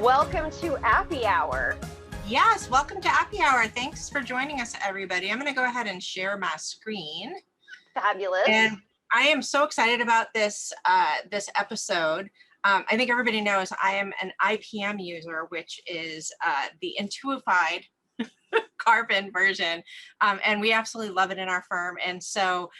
welcome to Appy Hour. Yes, welcome to Appy Hour. Thanks for joining us, everybody. I'm going to go ahead and share my screen. Fabulous. And I am so excited about this this episode. I think everybody knows I am an IPM user, which is the Intuified Karbon version, and we absolutely love it in our firm. And so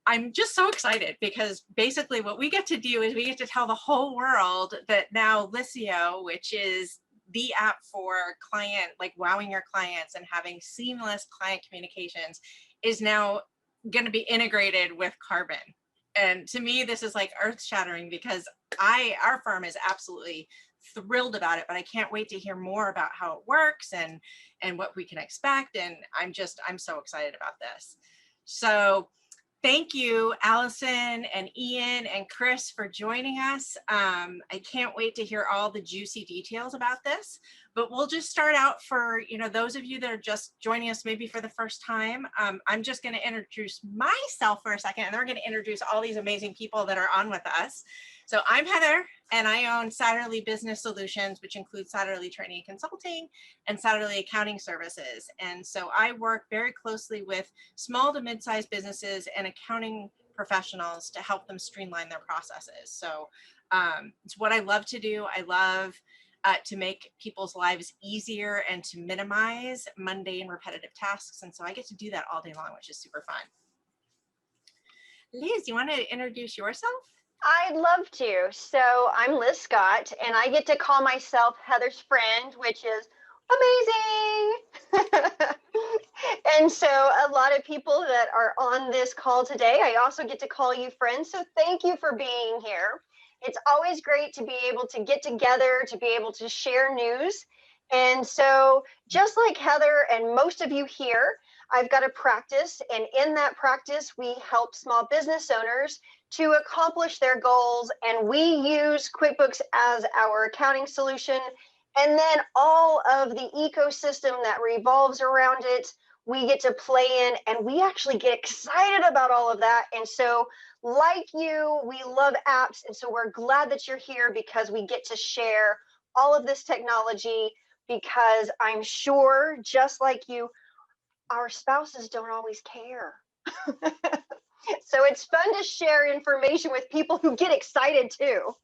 I'm just so excited because basically what we get to do is we get to tell the whole world that now Liscio, which is the app for client, like wowing your clients and having seamless client communications, is now going to be integrated with Karbon. And to me, this is like earth shattering because our firm is absolutely thrilled about it, but I can't wait to hear more about how it works and what we can expect. And I'm so excited about this. So thank you, Allison and Ian and Chris, for joining us. I can't wait to hear all the juicy details about this, but we'll just start out for, those of you that are just joining us maybe for the first time. I'm just going to introduce myself for a second, and then we're going to introduce all these amazing people that are on with us. So I'm Heather, and I own Satterley Business Solutions, which includes Satterley Training and Consulting and Satterley Accounting Services. And so I work very closely with small to mid-sized businesses and accounting professionals to help them streamline their processes. So it's what I love to do. I love to make people's lives easier and to minimize mundane repetitive tasks. And so I get to do that all day long, which is super fun. Liz, you want to introduce yourself? I'd love to. So I'm Liz Scott, and I get to call myself Heather's friend, which is amazing. And so a lot of people that are on this call today, I also get to call you friends. So thank you for being here. It's always great to be able to get together, to be able to share news. And so just like Heather and most of you here, I've got a practice, and in that practice, we help small business owners to accomplish their goals, and we use QuickBooks as our accounting solution, and then all of the ecosystem that revolves around it, we get to play in, and we actually get excited about all of that. And so like you, we love apps, and so we're glad that you're here because we get to share all of this technology, because I'm sure, just like you, our spouses don't always care. So it's fun to share information with people who get excited too.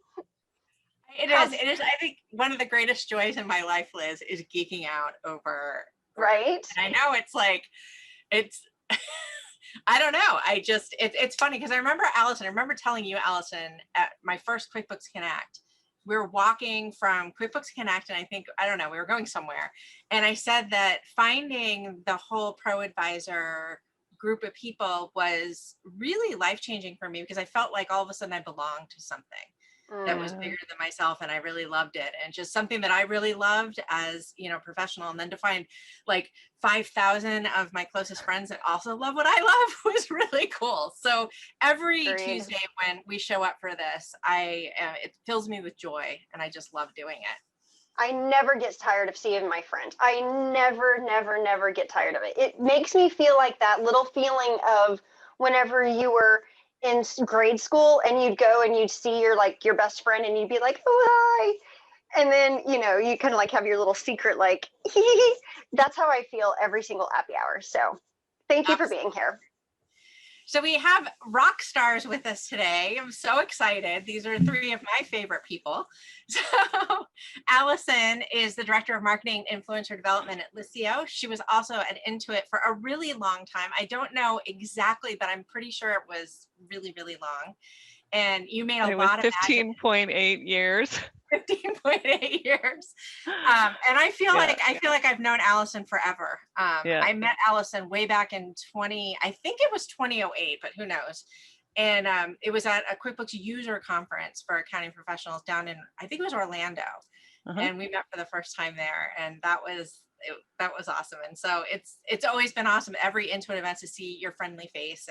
It is. I think one of the greatest joys in my life, Liz, is geeking out over. Right. And I know it's I don't know. It's funny because I remember telling you, Allison, at my first QuickBooks Connect, we were walking from QuickBooks Connect, and we were going somewhere. And I said that finding the whole Pro Advisor group of people was really life-changing for me, because I felt like all of a sudden I belonged to something that was bigger than myself, and I really loved it, and just something that I really loved as professional. And then to find like 5,000 of my closest friends that also love what I love was really cool. So every Tuesday when we show up for this, it fills me with joy, and I just love doing it. I never get tired of seeing my friend. I never get tired of it. It makes me feel like that little feeling of whenever you were in grade school and you'd go and you'd see your best friend, and you'd be like, oh, hi. And then, you kind of like have your little secret, like, that's how I feel every single Appy Hour. So thank you for being here. So we have rock stars with us today. I'm so excited. These are three of my favorite people. So Allison is the Director of Marketing and Influencer Development at Liscio. She was also at Intuit for a really long time. I don't know exactly, but I'm pretty sure it was really, really long. And you made a lot of 15.8 years. 15.8 years. And I feel like I've known Allison forever. I met Allison way back in I think it was 2008, but who knows? And it was at a QuickBooks user conference for accounting professionals down in, I think it was Orlando. And we met for the first time there. And that was awesome. And so it's always been awesome every Intuit event to see your friendly face.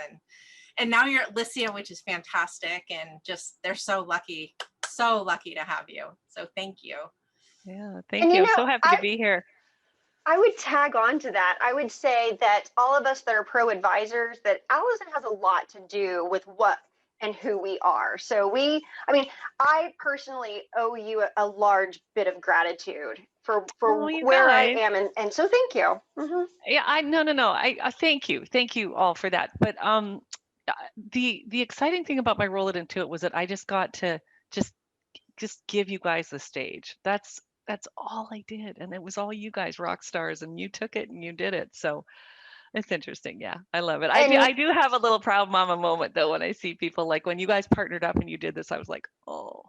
And now you're at Liscio, which is fantastic. And just, they're so lucky to have you. So thank you. Yeah, thank you. I'm so happy to be here. I would tag on to that. I would say that all of us that are pro advisors, that Allison has a lot to do with what and who we are. So I personally owe you a large bit of gratitude for where I am. And so thank you. Mm-hmm. Yeah, no. I thank you all for that. But the exciting thing about my role at Intuit was that I just got to just give you guys the stage. That's all I did, and it was all you guys, rock stars, and you took it and you did it. So it's interesting. Yeah, I love it. I do have a little proud mama moment though when I see people like when you guys partnered up and you did this. I was like, oh,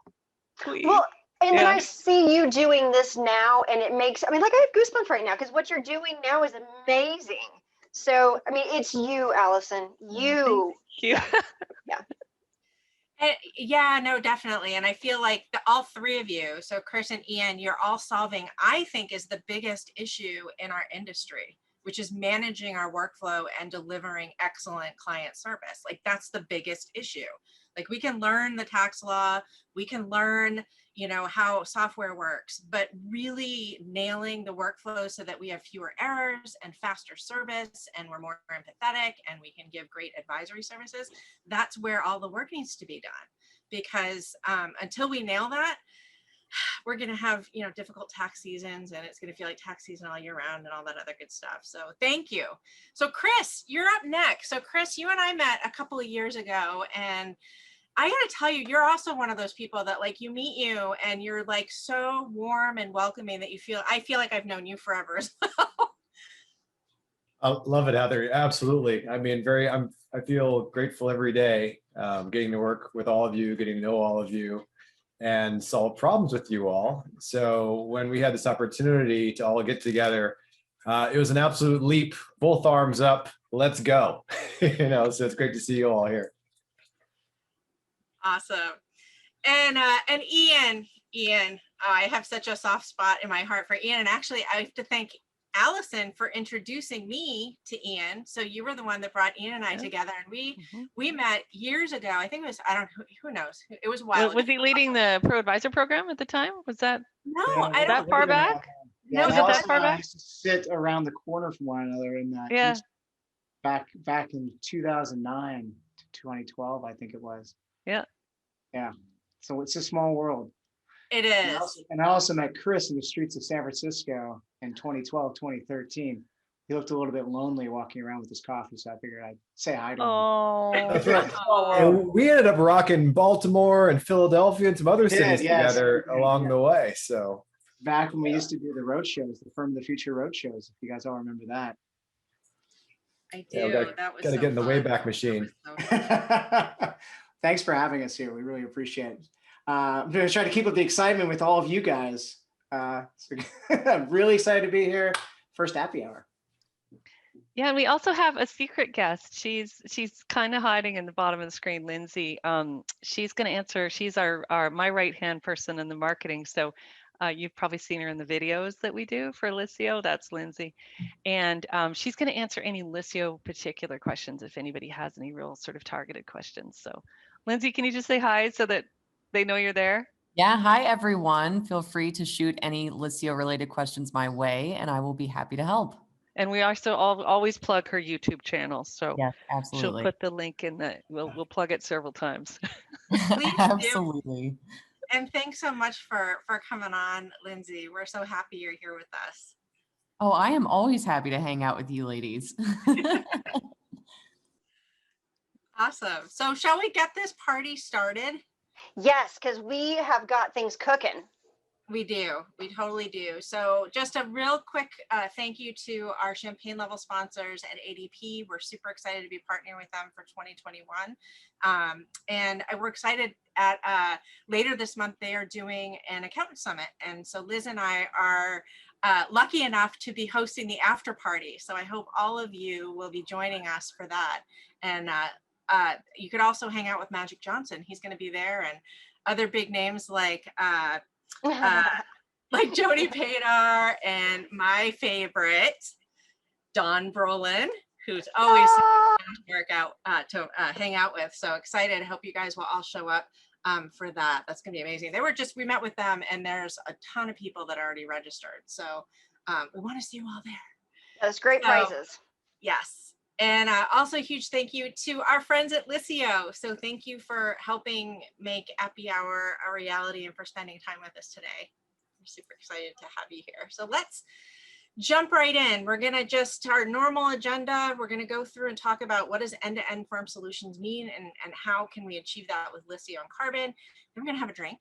please. Well, and then I see you doing this now, and it makes, I have goosebumps right now because what you're doing now is amazing. So, it's you, Allison. You. Thank you. Yeah. Yeah, no, definitely. And I feel like all three of you, so Chris and Ian, you're all solving, I think, is the biggest issue in our industry, which is managing our workflow and delivering excellent client service. Like that's the biggest issue. Like we can learn the tax law, we can learn, how software works, but really nailing the workflow so that we have fewer errors and faster service and we're more empathetic and we can give great advisory services. That's where all the work needs to be done. Because until we nail that, we're going to have, difficult tax seasons and it's going to feel like tax season all year round and all that other good stuff. So thank you. So Chris, you're up next. So Chris, you and I met a couple of years ago, and I got to tell you, you're also one of those people that like you meet you and you're like so warm and welcoming that I feel like I've known you forever as well. I love it, Heather. Absolutely. I feel grateful every day getting to work with all of you, getting to know all of you, and solve problems with you all. So when we had this opportunity to all get together, it was an absolute leap, both arms up, let's go. So it's great to see you all here. Awesome. And Ian, I have such a soft spot in my heart for Ian. And actually I have to thank Allison for introducing me to Ian. So you were the one that brought Ian and I together, and we met years ago. I think it was, I don't know, who knows? It was a while. Was he leading the Pro Advisor program at the time? Was that? No, I don't. That far back? Yeah, No, was it that far back? I used to sit around the corner from one another in that. Yeah. Back in 2009 to 2012, I think it was. Yeah. Yeah. So it's a small world. It is. And I also met Chris in the streets of San Francisco in 2012, 2013. He looked a little bit lonely walking around with his coffee, so I figured I'd say hi to him. Oh, And we ended up rocking Baltimore and Philadelphia and some other cities together along the way. So back when we used to do the road shows, the Firm of the Future road shows, if you guys all remember that. I do. Yeah, that was gotta get in the Wayback Machine. Thanks for having us here. We really appreciate it. I'm going to try to keep up the excitement with all of you guys. So I'm really excited to be here. First happy hour. Yeah, and we also have a secret guest. She's kind of hiding in the bottom of the screen, Lindsay. She's going to answer. She's my right-hand person in the marketing. So you've probably seen her in the videos that we do for Liscio. That's Lindsay. And she's going to answer any Liscio particular questions if anybody has any real sort of targeted questions. So Lindsay, can you just say hi so that they know you're there? Yeah, hi everyone. Feel free to shoot any Liscio related questions my way and I will be happy to help. And we also always plug her YouTube channel. So yes, absolutely. She'll put the link in we'll plug it several times. Absolutely. And thanks so much for coming on, Lindsay. We're so happy you're here with us. Oh, I am always happy to hang out with you ladies. Awesome. So shall we get this party started? Yes, because we have got things cooking. We do. We totally do. So just a real quick thank you to our champagne level sponsors at ADP. We're super excited to be partnering with them for 2021. And we're excited at later this month, they are doing an accountant summit. And so Liz and I are lucky enough to be hosting the after party. So I hope all of you will be joining us for that. And you could also hang out with Magic Johnson. He's going to be there, and other big names like Jody Padar and my favorite, Don Brolin, who's always to hang out with. So excited. I hope you guys will all show up for that. That's going to be amazing. We met with them, and there's a ton of people that are already registered. So we want to see you all there. Those great prizes. Yes. And also a huge thank you to our friends at Liscio. So thank you for helping make Happy Hour a reality and for spending time with us today. We're super excited to have you here. So let's jump right in. We're going to just our normal agenda. We're going to go through and talk about what does end-to-end firm solutions mean and how can we achieve that with Liscio and Karbon. Then we're going to have a drink.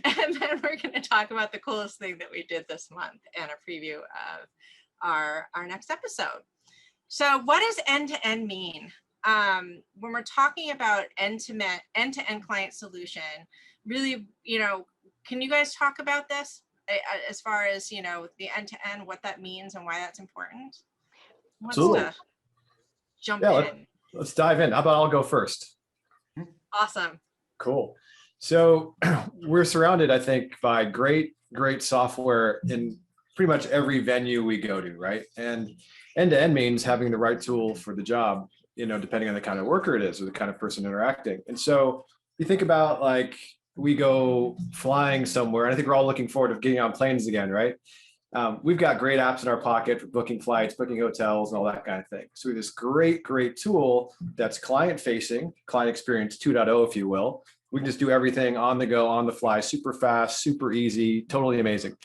And then we're going to talk about the coolest thing that we did this month and a preview of our next episode. So what does end-to-end mean? When we're talking about end-to-end client solution, really, can you guys talk about this as far as, the end-to-end, what that means and why that's important? Who wants Absolutely. to jump Yeah, in? let's dive in. How about I'll go first? Awesome. Cool. So we're surrounded, I think, by great software in pretty much every venue we go to, right? And end-to-end means having the right tool for the job, depending on the kind of worker it is or the kind of person interacting. And so you think about like we go flying somewhere, and I think we're all looking forward to getting on planes again, right? We've got great apps in our pocket for booking flights, booking hotels, and all that kind of thing. So we have this great tool that's client-facing, client experience 2.0, if you will. We can just do everything on the go, on the fly, super fast, super easy, totally amazing.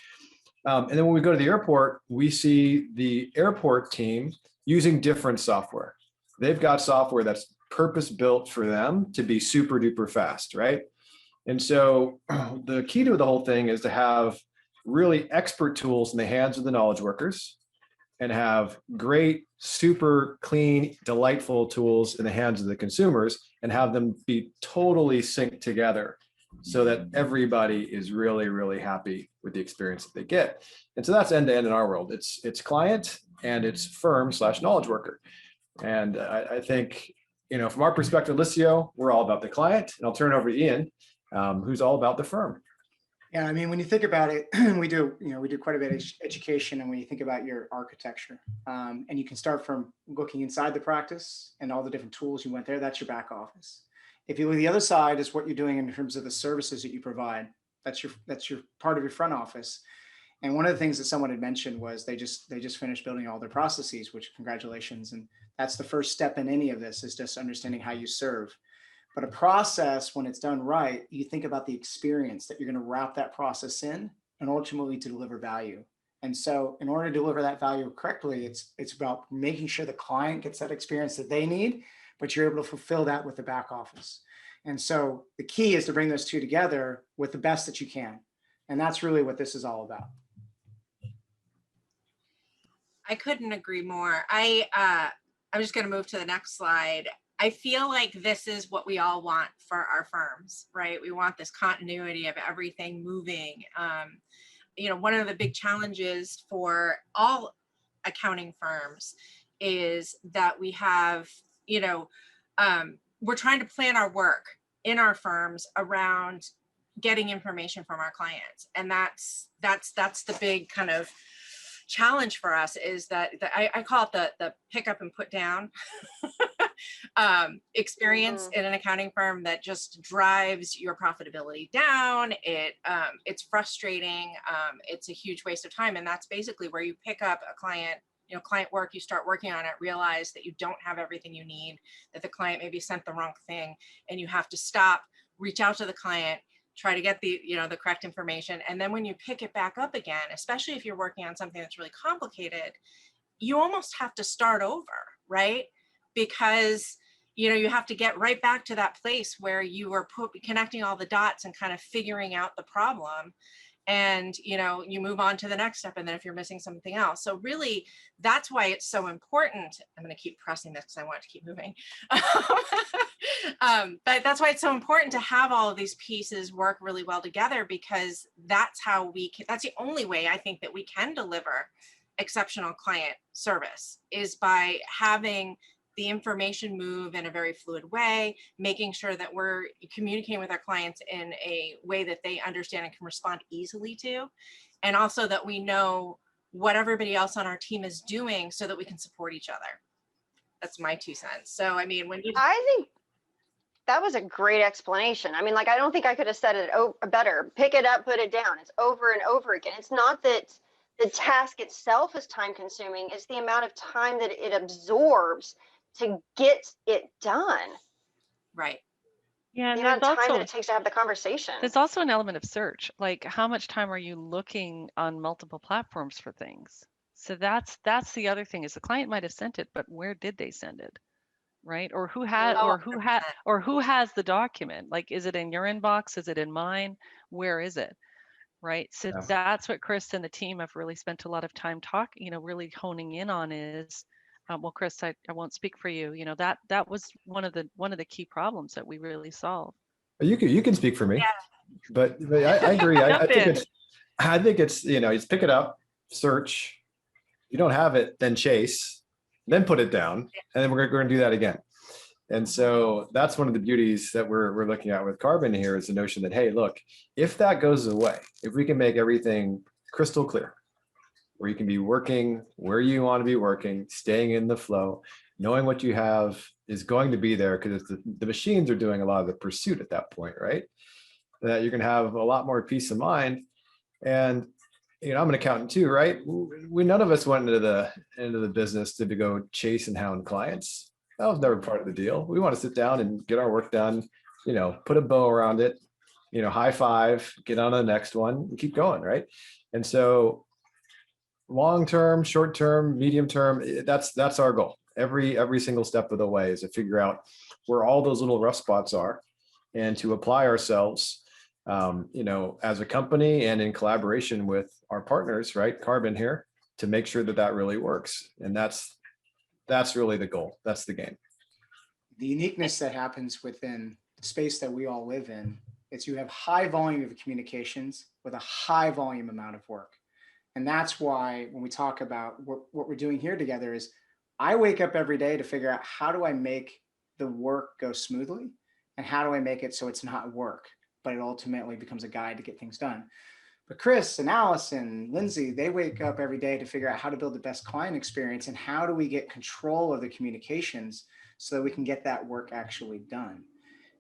And then when we go to the airport, we see the airport team using different software. They've got software that's purpose-built for them to be super duper fast, right? And so the key to the whole thing is to have really expert tools in the hands of the knowledge workers and have great, super clean, delightful tools in the hands of the consumers and have them be totally synced together so that everybody is really, really happy with the experience that they get. And so that's end-to-end in our world. It's client and it's firm/knowledge worker. And I think, from our perspective, Liscio, we're all about the client. And I'll turn it over to Ian, who's all about the firm. Yeah, I mean, when you think about it, we do quite a bit of education, and when you think about your architecture, and you can start from looking inside the practice and all the different tools you went there, that's your back office. If you look at the other side is what you're doing in terms of the services that you provide. That's your part of your front office. And one of the things that someone had mentioned was they just finished building all their processes, which congratulations. And that's the first step in any of this, is just understanding how you serve. But a process, when it's done right, you think about the experience that you're going to wrap that process in and ultimately to deliver value. And so in order to deliver that value correctly, it's about making sure the client gets that experience that they need, but you're able to fulfill that with the back office. And so the key is to bring those two together with the best that you can. And that's really what this is all about. I couldn't agree more. I'm just going to move to the next slide. I feel like this is what we all want for our firms, right? We want this continuity of everything moving. One of the big challenges for all accounting firms is that we have, we're trying to plan our work in our firms around getting information from our clients. And that's the big kind of challenge for us, is that I call it the pick up and put down experience in an accounting firm that just drives your profitability down. It's frustrating. It's a huge waste of time. And that's basically where you pick up a client, client work, you start working on it, realize that you don't have everything you need, that the client maybe sent the wrong thing, and you have to stop, reach out to the client, try to get the correct information. And then when you pick it back up again, especially if you're working on something that's really complicated, you almost have to start over, right? Because, you have to get right back to that place where you were connecting all the dots and kind of figuring out the problem. And, you move on to the next step. And then if you're missing something else. So really, that's why it's so important. I'm going to keep pressing this because I want it to keep moving. But that's why it's so important to have all of these pieces work really well together, because that's how that's the only way I think that we can deliver exceptional client service, is by having the information move in a very fluid way, making sure that we're communicating with our clients in a way that they understand and can respond easily to, and also that we know what everybody else on our team is doing so that we can support each other. That's my 2 cents. So, I mean, I think that was a great explanation. I mean, I don't think I could have said it better. Pick it up, put it down. It's over and over again. It's not that the task itself is time consuming. It's the amount of time that it absorbs to get it done. Right. Yeah, The and amount of time that it takes to have the conversation. there's also an element of search. Like, how much time are you looking on multiple platforms for things? So that's the other thing, is the client might have sent it, but where did they send it? Right? Or who had Oh, or who has the document? Like, is it in your inbox? Is it in mine? Where is it? Right? So Yeah. that's what Chris and the team have really spent a lot of time talking, really honing in on is, well, Chris, I won't speak for you. That was one of the key problems that we really solved. You can speak for me, Yeah. but I agree. Jump in. I think it's, just pick it up, search. If you don't have it, then chase, then put it down, and then we're going to do that again. And so that's one of the beauties that we're looking at with Karbon here, is the notion that, hey, look, if that goes away, if we can make everything crystal clear, where you can be working where you want to be working, staying in the flow, knowing what you have is going to be there, because the machines are doing a lot of the pursuit at that point, right? That you're going to have a lot more peace of mind. And I'm an accountant too, right? We none of us went into the business to go chase and hound clients. That was never part of the deal. We want to sit down and get our work done, put a bow around it, high five, get on to the next one, and keep going, right? And so long term, short term, medium term, that's our goal. Every single step of the way is to figure out where all those little rough spots are, and to apply ourselves, as a company and in collaboration with our partners, right? Karbon here, to make sure that really works. And that's really the goal. That's the game. The uniqueness that happens within the space that we all live in is you have high volume of communications with a high volume amount of work. And that's why when we talk about what we're doing here together is, I wake up every day to figure out, how do I make the work go smoothly? And how do I make it so it's not work, but it ultimately becomes a guide to get things done? But Chris and Allison, Lindsay, they wake up every day to figure out how to build the best client experience, and how do we get control of the communications so that we can get that work actually done.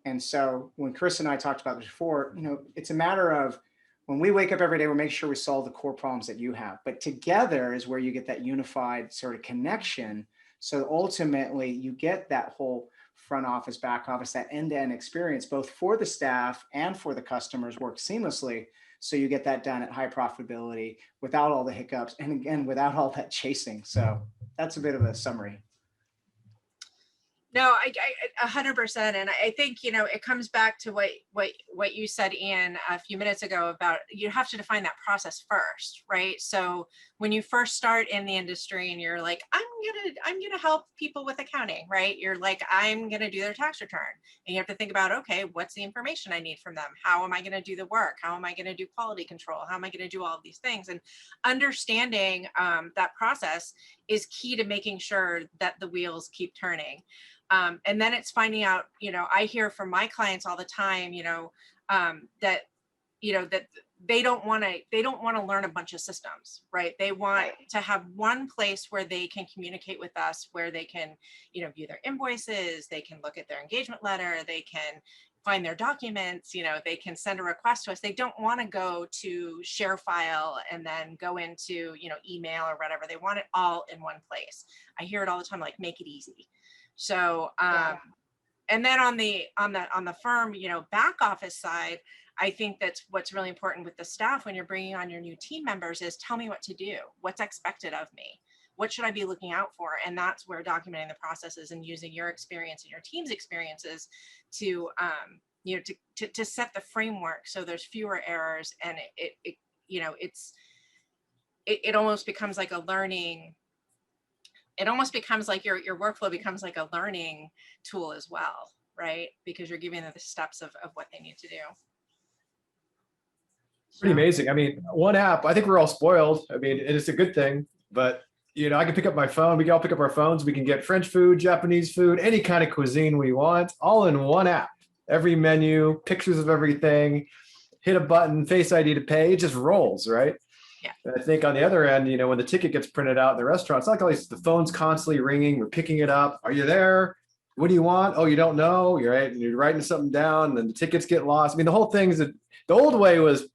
And so when Chris and I talked about this before, it's a matter of, when we wake up every day, we make sure we solve the core problems that you have. But together is where you get that unified sort of connection. So ultimately you get that whole front office, back office, that end-to-end experience, both for the staff and for the customers, work seamlessly. So you get that done at high profitability without all the hiccups, and again, without all that chasing. So that's a bit of a summary. No, I 100%. And I think, it comes back to what you said, Ian, a few minutes ago about, you have to define that process first, right? So when you first start in the industry and you're like, I'm going to help people with accounting, right? You're like, I'm going to do their tax return. And you have to think about, okay, what's the information I need from them? How am I going to do the work? How am I going to do quality control? How am I going to do all of these things? And understanding that process is key to making sure that the wheels keep turning. And then it's finding out, I hear from my clients all the time, that they don't want to learn a bunch of systems, right? They want to have one place where they can communicate with us, where they can, view their invoices, they can look at their engagement letter, they can find their documents, they can send a request to us. They don't want to go to share file and then go into, email or whatever. They want it all in one place. I hear it all the time, like, make it easy. So, and then on the firm, back office side, I think that's what's really important with the staff when you're bringing on your new team members is, tell me what to do, what's expected of me, what should I be looking out for? And that's where documenting the processes and using your experience and your team's experiences to, to set the framework so there's fewer errors, and it almost becomes like a learning. It almost becomes like your workflow becomes like a learning tool as well, right? Because you're giving them the steps of what they need to do. Pretty amazing. I mean, one app, I think we're all spoiled. I mean, it's a good thing, but I can pick up my phone. We can all pick up our phones. We can get French food, Japanese food, any kind of cuisine we want, all in one app. Every menu, pictures of everything, hit a button, Face ID to pay, it just rolls, right? Yeah. And I think on the other end, when the ticket gets printed out in the restaurant, it's not like always the phone's constantly ringing. We're picking it up. Are you there? What do you want? Oh, you don't know. You're right. And you're writing something down, and then the tickets get lost. I mean, the whole thing is that the old way was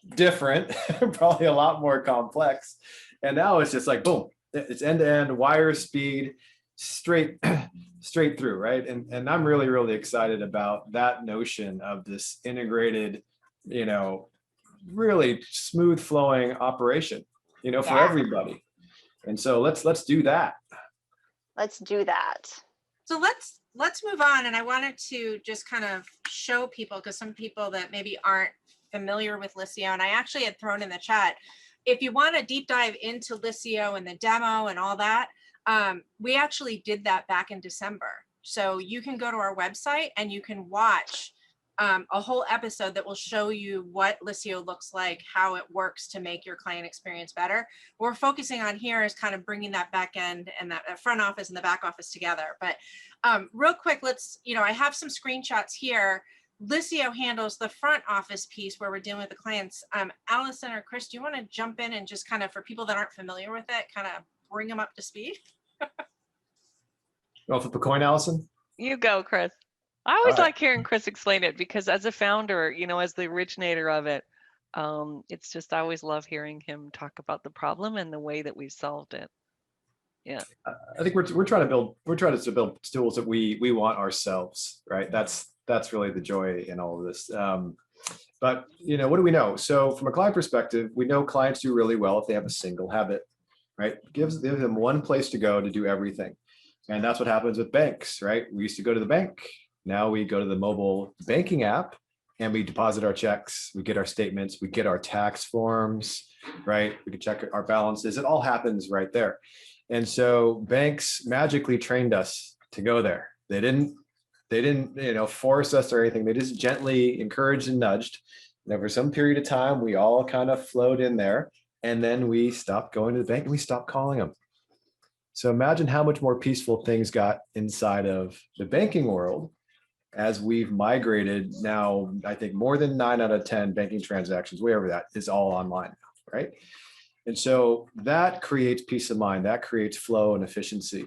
different, probably a lot more complex. And now it's just like, boom, it's end to end, wire speed, straight, straight through, right? And I'm really, really excited about that notion of this integrated, you know, really smooth flowing operation, you know, for Yeah. everybody. And so let's do that. Let's do that. So let's move on. And I wanted to just kind of show people, because some people that maybe aren't familiar with Liscio, and I actually had thrown in the chat, if you want to deep dive into Liscio and the demo and all that, we actually did that back in December. So you can go to our website and you can watch a whole episode that will show you what Liscio looks like, how it works to make your client experience better. What we're focusing on here is kind of bringing that back end and that front office and the back office together. But real quick, I have some screenshots here. Liscio handles the front office piece where we're dealing with the clients. Allison or Chris, do you want to jump in and just kind of, for people that aren't familiar with it, kind of bring them up to speed? You want to flip a coin, Allison? You go, Chris. I always right. like hearing Chris explain it because as a founder, as the originator of it, it's just, I always love hearing him talk about the problem and the way that we've solved it. Yeah. I think we're trying to build tools that we want ourselves, right? That's really the joy in all of this. But what do we know? So from a client perspective, we know clients do really well if they have a single habit, right? Gives them one place to go to do everything. And that's what happens with banks, right? We used to go to the bank. Now we go to the mobile banking app and we deposit our checks, we get our statements, we get our tax forms, right? We can check our balances. It all happens right there. And so banks magically trained us to go there. They didn't force us or anything. They just gently encouraged and nudged. And over some period of time, we all kind of flowed in there. And then we stopped going to the bank and we stopped calling them. So imagine how much more peaceful things got inside of the banking world as we've migrated. Now, I think more than 9 out of 10 banking transactions, wherever that is, all online now, right? And so that creates peace of mind, that creates flow and efficiency.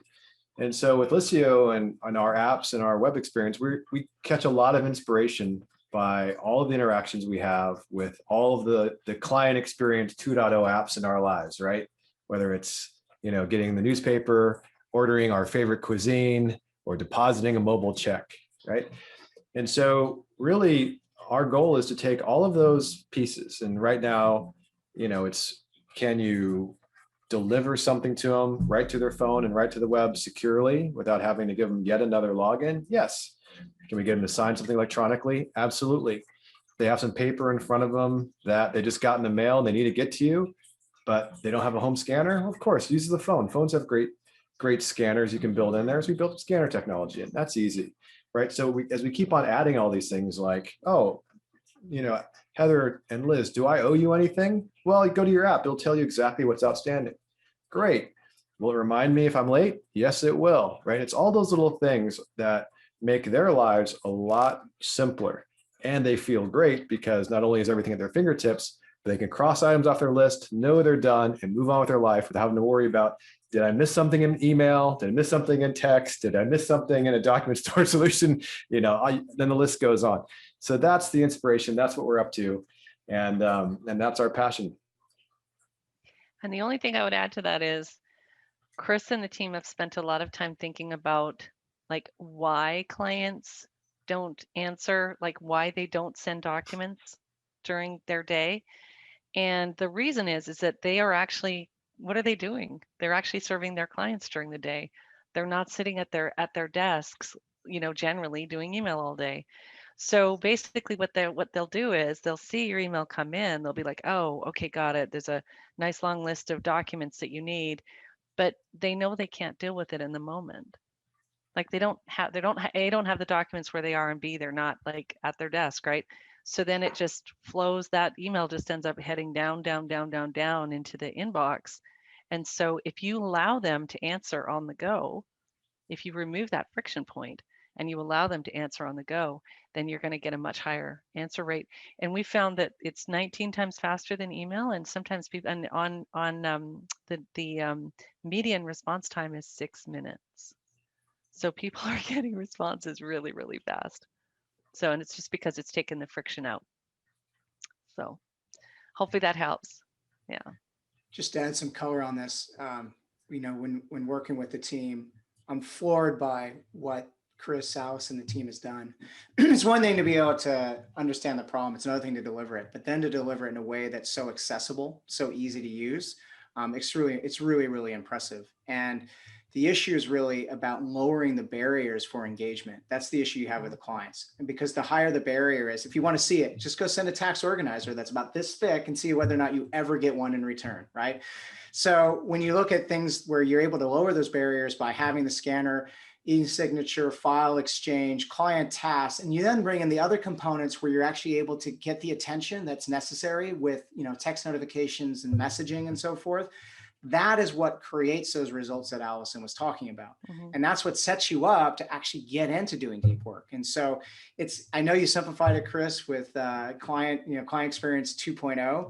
And so with Liscio and on our apps and our web experience, we catch a lot of inspiration by all of the interactions we have with all of the client experience 2.0 apps in our lives, right? Whether it's getting the newspaper, ordering our favorite cuisine, or depositing a mobile check, right? And so really our goal is to take all of those pieces. And right now, it's, can you deliver something to them right to their phone and right to the web securely without having to give them yet another login? Yes. Can we get them to sign something electronically? Absolutely. They have some paper in front of them that they just got in the mail and they need to get to you, but they don't have a home scanner. Of course, use the phone. Phones have great scanners you can build in there. So we built scanner technology, and that's easy, right? So as we keep on adding all these things, like, Heather and Liz, do I owe you anything? Well, go to your app. It'll tell you exactly what's outstanding. Great. Will it remind me if I'm late? Yes, it will, right? It's all those little things that make their lives a lot simpler. And they feel great because not only is everything at their fingertips, but they can cross items off their list, know they're done, and move on with their life without having to worry about, did I miss something in email? Did I miss something in text? Did I miss something in a document storage solution? Then the list goes on. So that's the inspiration. That's what we're up to. And that's our passion. And the only thing I would add to that is Chris and the team have spent a lot of time thinking about why clients don't answer, why they don't send documents during their day. And the reason is that they are actually, what are they doing? They're actually serving their clients during the day. They're not sitting at their desks, generally doing email all day. So basically what they'll do is they'll see your email come in. They'll be like, oh, okay, got it. There's a nice long list of documents that you need, but they know they can't deal with it in the moment. They don't have the documents where they are, and B, they're not at their desk, right? So then it just flows, that email just ends up heading down into the inbox. And so if you allow them to answer on the go, if you remove that friction point and you allow them to answer on the go, then you're going to get a much higher answer rate. And we found that it's 19 times faster than email, and sometimes people, and on the median response time is 6 minutes. So people are getting responses really, really fast. So, and it's just because it's taken the friction out. So hopefully that helps. Yeah. Just to add some color on this, when working with the team, I'm floored by what Chris, Alice, and the team has done. It's one thing to be able to understand the problem. It's another thing to deliver it, but then to deliver it in a way that's so accessible, so easy to use. It's really, really impressive. And the issue is really about lowering the barriers for engagement. That's the issue you have with the clients. And because the higher the barrier is, if you want to see it, just go send a tax organizer that's about this thick and see whether or not you ever get one in return, right? So when you look at things where you're able to lower those barriers by having the scanner, e-signature, file exchange, client tasks, and you then bring in the other components where you're actually able to get the attention that's necessary with, text notifications and messaging and so forth. That is what creates those results that Allison was talking about. Mm-hmm. And that's what sets you up to actually get into doing deep work. And so I know you simplified it, Chris, with client experience 2.0,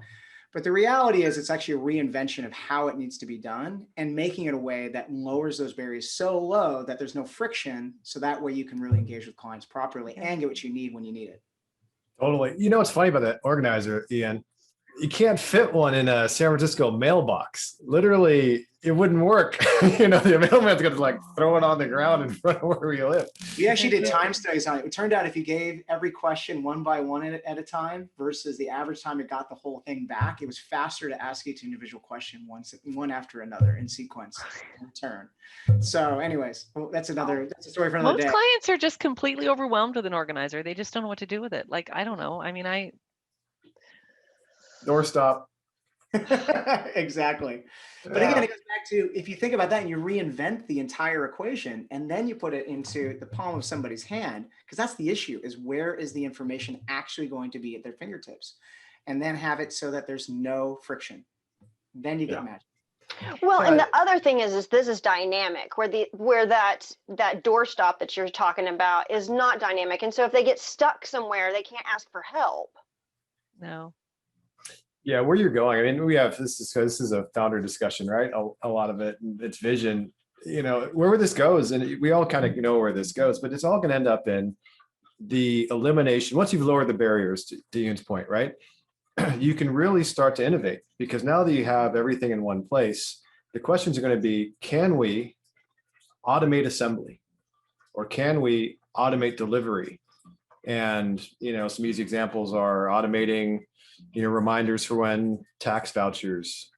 but the reality is it's actually a reinvention of how it needs to be done and making it a way that lowers those barriers so low that there's no friction. So that way you can really engage with clients properly and get what you need when you need it. Totally. You know what's funny about that organizer, Ian? You can't fit one in a San Francisco mailbox. Literally, it wouldn't work. The mailman's going to throw it on the ground in front of where we live. We actually did time studies on it. It turned out if you gave every question one by one at a time versus the average time it got the whole thing back, it was faster to ask each individual question one after another in sequence in turn. So anyways, that's a story for another day. Most clients are just completely overwhelmed with an organizer. They just don't know what to do with it. I don't know. Doorstop. Exactly. But again, it goes back to, if you think about that and you reinvent the entire equation and then you put it into the palm of somebody's hand, because that's the issue, is where is the information actually going to be at their fingertips, and then have it so that there's no friction. Then you get magic. Well, and the other thing is this is dynamic, where that doorstop that you're talking about is not dynamic. And so if they get stuck somewhere, they can't ask for help. No. Yeah, where you're going. We have this is a founder discussion, right? A lot of it, it's vision, where this goes. And we all kind of know where this goes, but it's all going to end up in the elimination. Once you've lowered the barriers to Ian's point, right? You can really start to innovate, because now that you have everything in one place, the questions are going to be, can we automate assembly, or can we automate delivery? And, some easy examples are automating reminders for when tax vouchers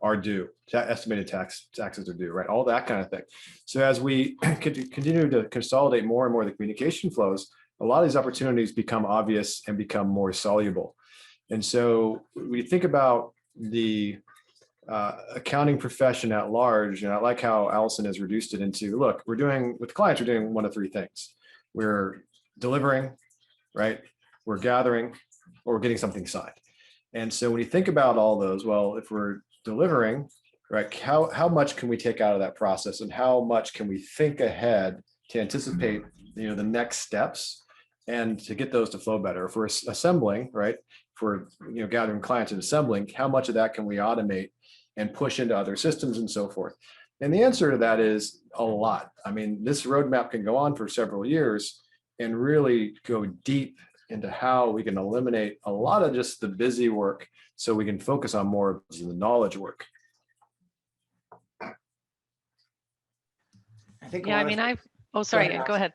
are due, estimated taxes are due, right? All that kind of thing. So as we continue to consolidate more and more the communication flows, a lot of these opportunities become obvious and become more soluble. And so when you think about the accounting profession at large, and I like how Allison has reduced it into, look, with clients, we're doing one of three things. We're delivering, right? We're gathering, or we're getting something signed. And so when you think about all those, well, if we're delivering, right, how much can we take out of that process, and how much can we think ahead to anticipate, the next steps and to get those to flow better? If we're assembling, right, if we're, gathering clients and assembling, how much of that can we automate and push into other systems and so forth? And the answer to that is a lot. This roadmap can go on for several years and really go deep into how we can eliminate a lot of just the busy work so we can focus on more of the knowledge work. I think. Yeah, sorry, go ahead.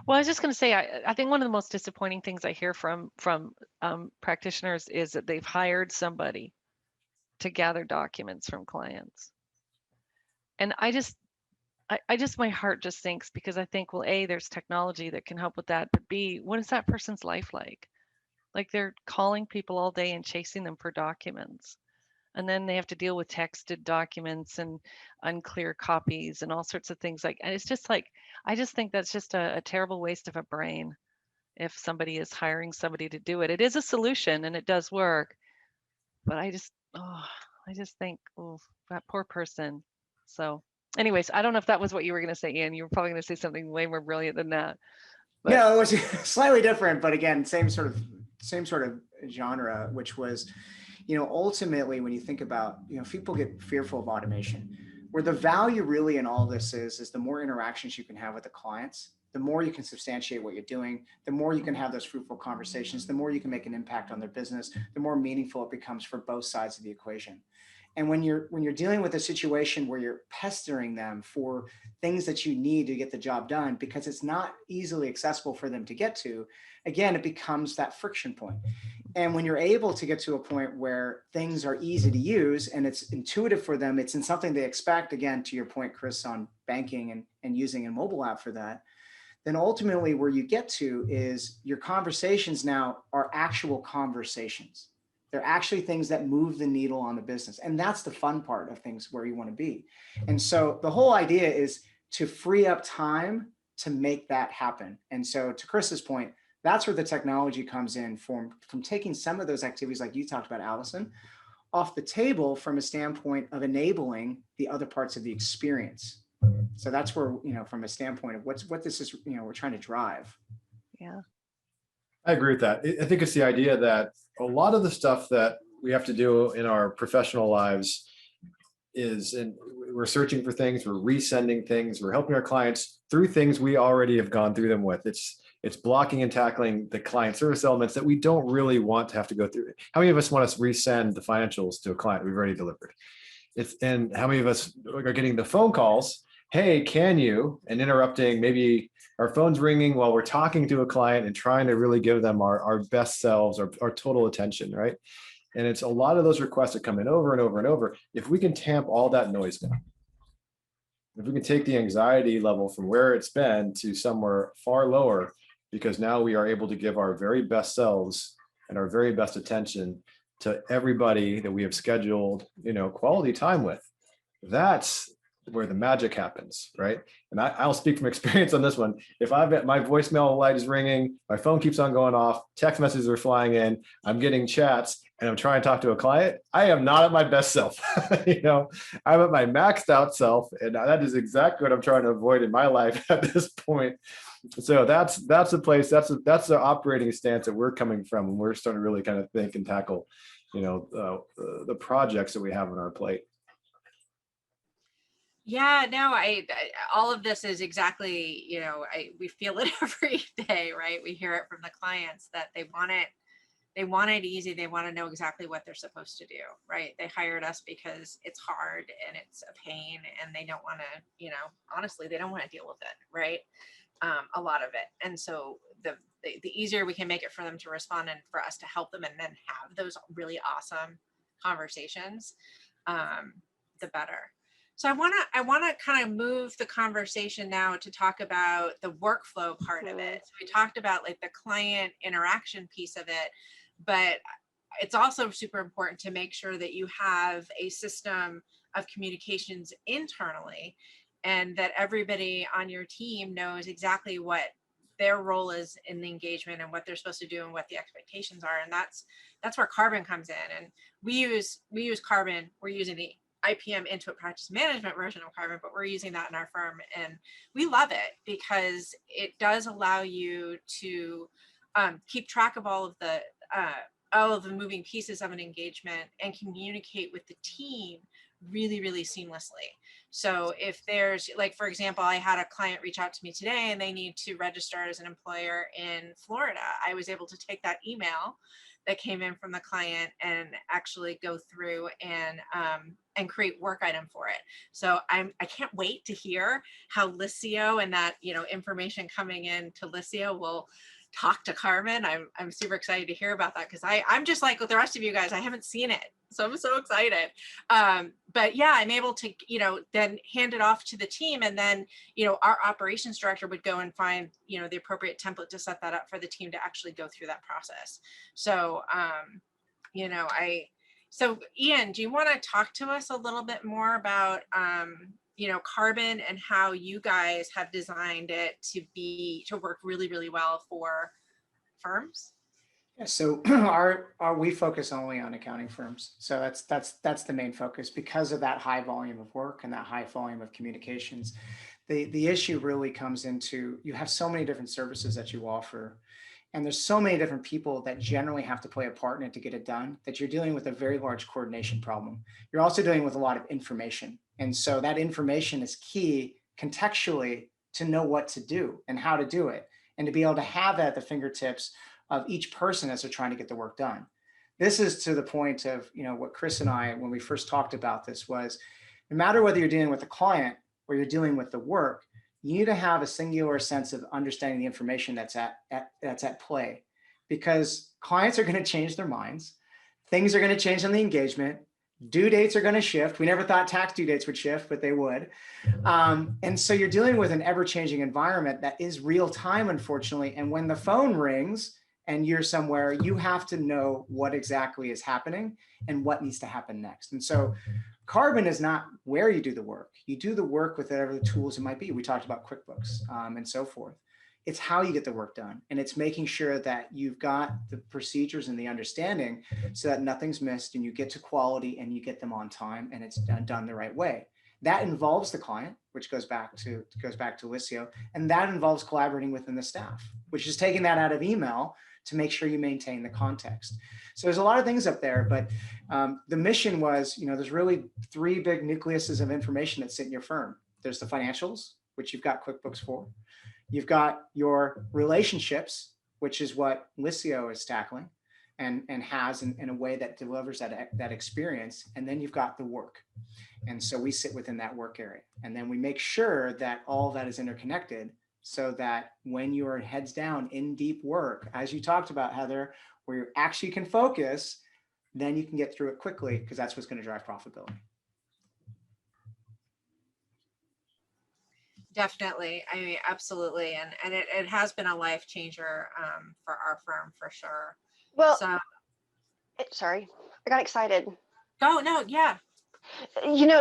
Well, I was just going to say, I think one of the most disappointing things I hear from practitioners is that they've hired somebody to gather documents from clients. And I just, my heart just sinks, because I think, well, A, there's technology that can help with that, but B, what is that person's life like? Like, they're calling people all day and chasing them for documents. And then they have to deal with texted documents and unclear copies and all sorts of things. And it's just I just think that's just a terrible waste of a brain if somebody is hiring somebody to do it. It is a solution and it does work, but I just think, oh, that poor person. So anyways, I don't know if that was what you were going to say, Ian. You were probably going to say something way more brilliant than that. But... No, it was slightly different, but again, same sort of genre, which was, ultimately when you think about, people get fearful of automation, where the value really in all this is the more interactions you can have with the clients, the more you can substantiate what you're doing, the more you can have those fruitful conversations, the more you can make an impact on their business, the more meaningful it becomes for both sides of the equation. And when you're dealing with a situation where you're pestering them for things that you need to get the job done because it's not easily accessible for them to get to, again, it becomes that friction point. And when you're able to get to a point where things are easy to use and it's intuitive for them, it's in something they expect, again, to your point, Chris, on banking and using a mobile app for that, then ultimately where you get to is your conversations now are actual conversations. They're actually things that move the needle on the business. And that's the fun part of things where you want to be. And so the whole idea is to free up time to make that happen. And so to Chris's point, that's where the technology comes in from taking some of those activities like you talked about, Allison, off the table from a standpoint of enabling the other parts of the experience. So that's where, from a standpoint of what this is, we're trying to drive. Yeah. I agree with that. I think it's the idea that a lot of the stuff that we have to do in our professional lives is, and we're searching for things, we're resending things, we're helping our clients through things we already have gone through them with. It's blocking and tackling the client service elements that we don't really want to have to go through. How many of us want to resend the financials to a client we've already delivered? And how many of us are getting the phone calls, hey, can you, and interrupting, maybe our phone's ringing while we're talking to a client and trying to really give them our best selves, our total attention, right? And it's a lot of those requests that come in over and over and over. If we can tamp all that noise down, if we can take the anxiety level from where it's been to somewhere far lower, because now we are able to give our very best selves and our very best attention to everybody that we have scheduled, quality time with. That's where the magic happens, right? And I'll speak from experience on this one. If my voicemail light is ringing, my phone keeps on going off, text messages are flying in, I'm getting chats, and I'm trying to talk to a client, I am not at my best self. I'm at my maxed out self, and that is exactly what I'm trying to avoid in my life at this point. So that's the place, that's the operating stance that we're coming from when we're starting to really kind of think and tackle, the projects that we have on our plate. Yeah, no, I all of this is exactly, we feel it every day, right? We hear it from the clients that they want it easy. They want to know exactly what they're supposed to do, right? They hired us because it's hard and it's a pain and they don't want to, honestly, they don't want to deal with it, right? A lot of it. And so the easier we can make it for them to respond and for us to help them and then have those really awesome conversations, the better. So I want to kind of move the conversation now to talk about the workflow part of it. So we talked about like the client interaction piece of it, but it's also super important to make sure that you have a system of communications internally and that everybody on your team knows exactly what their role is in the engagement and what they're supposed to do and what the expectations are. And that's where Karbon comes in. And we use Karbon. We're using the IPM Intuit practice management version of Karbon, but we're using that in our firm and we love it because it does allow you to keep track of all of the moving pieces of an engagement and communicate with the team really, really seamlessly. So if there's, like, for example, I had a client reach out to me today and they need to register as an employer in Florida. I was able to take that email that came in from the client and actually go through and create work item for it. So I can't wait to hear how Liscio and that, information coming in to Liscio will talk to Karbon. I'm super excited to hear about that because I'm just like with the rest of you guys, I haven't seen it. So I'm so excited. But yeah, I'm able to, then hand it off to the team and then, our operations director would go and find, the appropriate template to set that up for the team to actually go through that process. So, so Ian, do you want to talk to us a little bit more about, Karbon and how you guys have designed it to work really, really well for firms? Yeah, so we focus only on accounting firms. So that's the main focus because of that high volume of work and that high volume of communications. The issue really comes into, you have so many different services that you offer. And there's so many different people that generally have to play a part in it to get it done that you're dealing with a very large coordination problem. You're also dealing with a lot of information. And so that information is key contextually to know what to do and how to do it, and to be able to have that at the fingertips of each person as they're trying to get the work done. This is to the point of, what Chris and I, when we first talked about this, was no matter whether you're dealing with a client or you're dealing with the work, you need to have a singular sense of understanding the information that's at play, because clients are going to change their minds. Things are going to change on the engagement. Due dates are going to shift. We never thought tax due dates would shift, but they would. And so you're dealing with an ever-changing environment that is real time, unfortunately. And when the phone rings and you're somewhere, you have to know what exactly is happening and what needs to happen next. And so Karbon is not where you do the work. You do the work with whatever the tools it might be. We talked about QuickBooks and so forth. It's how you get the work done. And it's making sure that you've got the procedures and the understanding so that nothing's missed and you get to quality and you get them on time and it's done the right way. That involves the client, which goes back to Liscio, and that involves collaborating within the staff, which is taking that out of email to make sure you maintain the context. So there's a lot of things up there, but the mission was, there's really 3 big nucleuses of information that sit in your firm. There's the financials, which you've got QuickBooks for. You've got your relationships, which is what Liscio is tackling and has in a way that delivers that experience. And then you've got the work. And so we sit within that work area. And then we make sure that all of that is interconnected so that when you are heads down in deep work, as you talked about, Heather, where you actually can focus, then you can get through it quickly, because that's what's going to drive profitability. Definitely. I mean, absolutely. And it has been a life changer for our firm for sure. Well, So sorry, I got excited. no, yeah.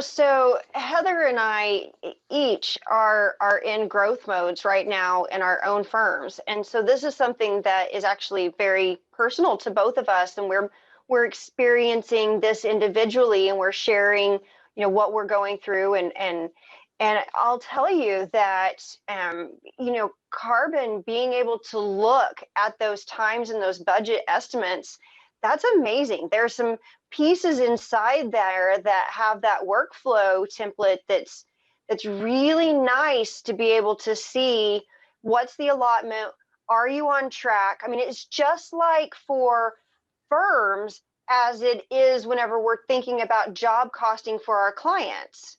So Heather and I each are in growth modes right now in our own firms. And so this is something that is actually very personal to both of us. And we're experiencing this individually, and we're sharing, what we're going through. And I'll tell you that, Karbon, being able to look at those times and those budget estimates, that's amazing. There's some pieces inside there that have that workflow template that's really nice to be able to see what's the allotment. Are you on track? I mean, it's just like for firms as it is whenever we're thinking about job costing for our clients.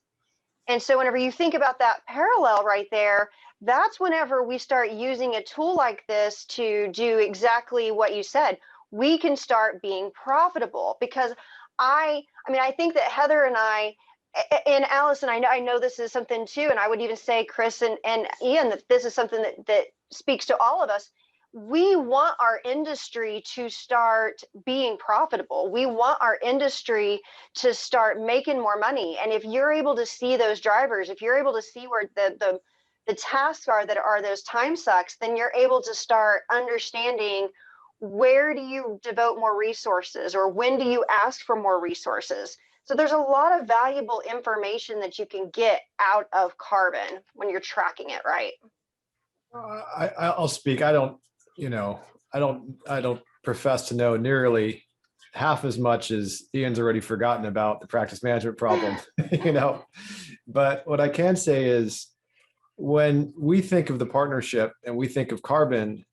And so whenever you think about that parallel right there, that's whenever we start using a tool like this to do exactly what you said. We can start being profitable, because I think that Heather and I, and Allison, I know this is something too, and I would even say Chris and Ian, that this is something that speaks to all of us. We want our industry to start being profitable. We want our industry to start making more money. And if you're able to see those drivers, if you're able to see where the tasks are that are those time sucks, then you're able to start understanding, where do you devote more resources, or when do you ask for more resources? So there's a lot of valuable information that you can get out of Karbon when you're tracking it right. I'll speak. I don't profess to know nearly half as much as Ian's already forgotten about the practice management problem, But what I can say is, when we think of the partnership and we think of Karbon,